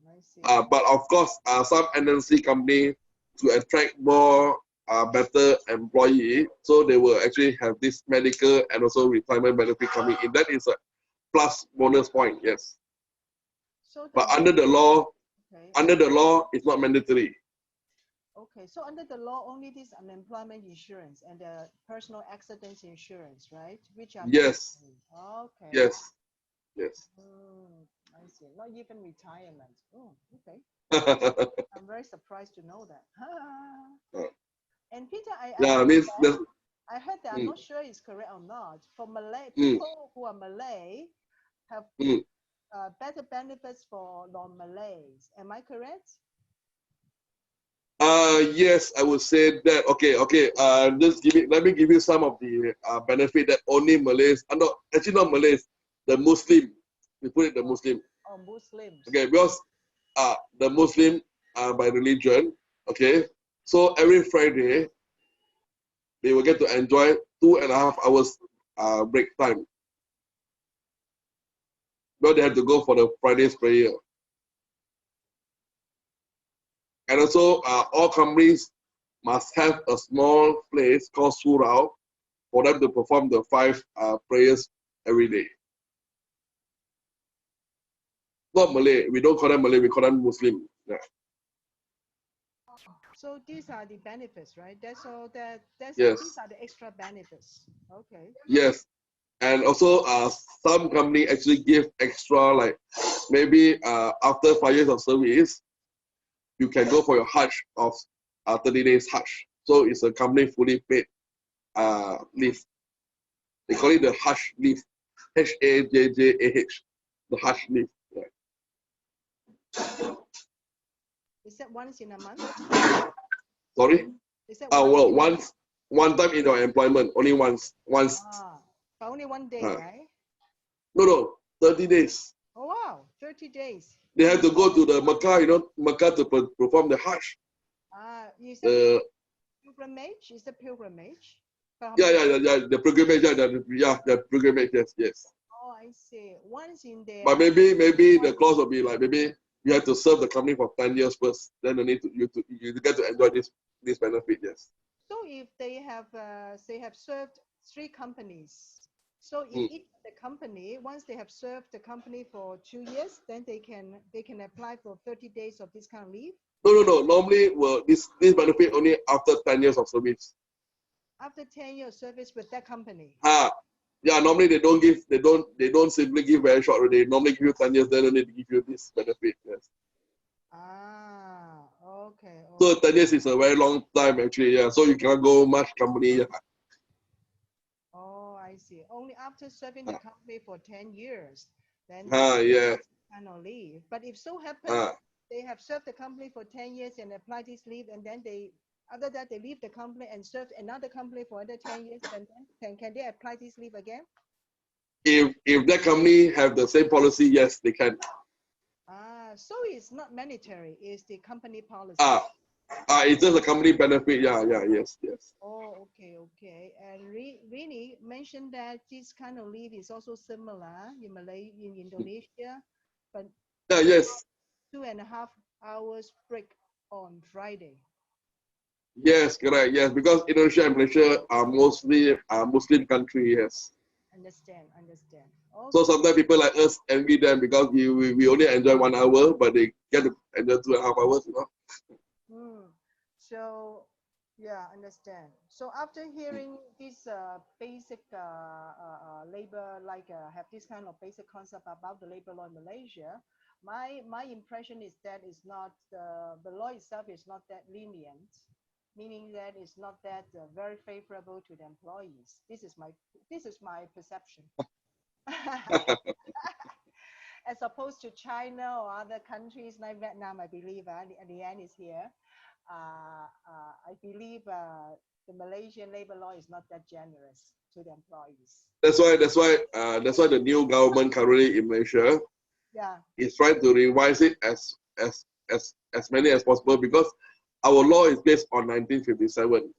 I see. But of course, some NNC company to attract more better employee, so they will actually have this medical and also retirement benefit coming in. That is a plus bonus point, yes. So But under the law, okay. it's not mandatory. Okay, so under the law, only this unemployment insurance and the personal accidents insurance, right? Which are Yes, mandatory. Okay. yes, yes. I see. Not even retirement. Oh, okay. I'm very surprised to know that. And Peter, Yeah, means there's, I heard that, I'm mm, not sure it's correct or not. For Malay mm, people who are Malay have mm. better benefits for non-Malays. Am I correct? Yes, I would say that. Okay. Let me give you some of the benefit that only Malays, not actually not Malays, the Muslim. We put it the Muslim. Oh, Muslims. Okay, because the Muslim by religion. Okay, so every Friday they will get to enjoy 2.5 hours break time. But they have to go for the Friday's prayer. And also, all companies must have a small place called surau for them to perform the 5 prayers every day. Not Malay. We don't call them Malay. We call them Muslim. Yeah. So these are the benefits, right? That's all. Yes. These are the extra benefits. Okay. Yes. And also, some company actually give extra, like maybe after 5 years of service, you can go for your Hajj of 30 days Hajj. So it's a company fully paid leave. They call it the Hajj leave. HAJJAH. The Hajj leave. Yeah. Is that once in a month? Sorry? Is that Well, one time in your employment, only once. But only one day, Uh, right? no, 30 days. Oh wow, 30 days. They have to go to the Mecca, Mecca to perform the Hajj. Is that pilgrimage? Is that pilgrimage? Yeah, the pilgrimage, the pilgrimage, yes. Oh, I see. Once in there. But maybe the clause will be like, maybe you have to serve the company for 10 years first, then you get to enjoy this benefit, yes. So if they have served 3 companies, so in each of the company, once they have served the company for 2 years, then they can apply for 30 days of this kind of leave. No. Normally, this benefit only after 10 years of service. After 10 years service with that company. Yeah. Normally they don't simply give very short. They normally give you 10 years, then they need to give you this benefit. Yes. Okay. So 10 years is a very long time actually. Yeah. So you cannot go much company. Yeah. Oh, I see. Only after serving the company for 10 years, then Yeah. kind of leave. But if so happens they have served the company for 10 years and apply this leave, and then after that they leave the company and serve another company for another 10 years, and then can they apply this leave again? If that company have the same policy, yes, they can. So it's not mandatory. It's the company policy. It's just a company benefit. Yes. Oh, okay. And Rini mentioned that this kind of leave is also similar in Indonesia, but Yes. 2.5 hours break on Friday. Yes, correct. Yes, because Indonesia and Malaysia are mostly Muslim country. Yes. Understand. So Okay. sometimes people like us envy them because we only enjoy 1 hour, but they get to enjoy 2.5 hours. So, yeah, understand. So after hearing this basic labor, have this kind of basic concept about the labor law in Malaysia, my impression is that it's not the law itself is not that lenient, meaning that it's not that very favorable to the employees. This is my perception. As opposed to China or other countries like Vietnam, I believe at the end is here. I believe the Malaysian labor law is not that generous to the employees. That's why the new government currently in Malaysia is trying to revise it as many as possible because our law is based on 1957.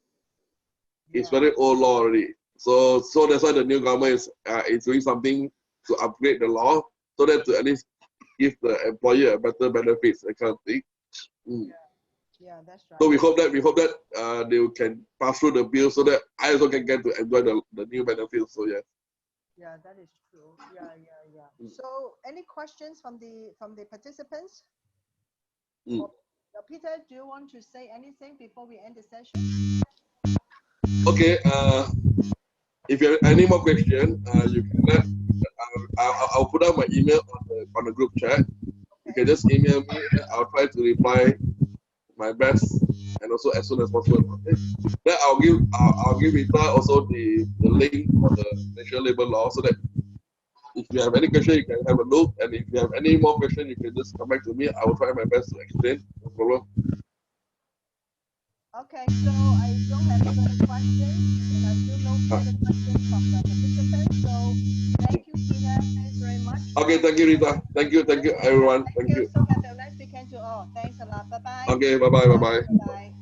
It's very old law already. So that's why the new government is doing something to upgrade the law so that to at least give the employer a better benefits, that kind of thing. Yeah, that's right. So we hope that they can pass through the bill so that I also can get to enjoy the new benefits. So yeah. Yeah, that is true. Yeah. So any questions from the participants? Peter, do you want to say anything before we end the session? Okay. If you have any more questions, you can let. I'll put out my email on the group chat. You can just email me. I'll try to reply my best and also as soon as possible. Okay. Then I'll give Rita also the link for the national labor law so that if you have any question you can have a look, and if you have any more question you can just come back to me. I will try my best to explain. No problem. Okay, so I don't have any further questions, and I still no further questions from the participants. So thank you, Peter. Thanks very much. Okay, thank you, Rita. Thank you, everyone. Thank you. So have a nice weekend to all. Thanks a lot. Bye bye. Okay, bye bye. Bye.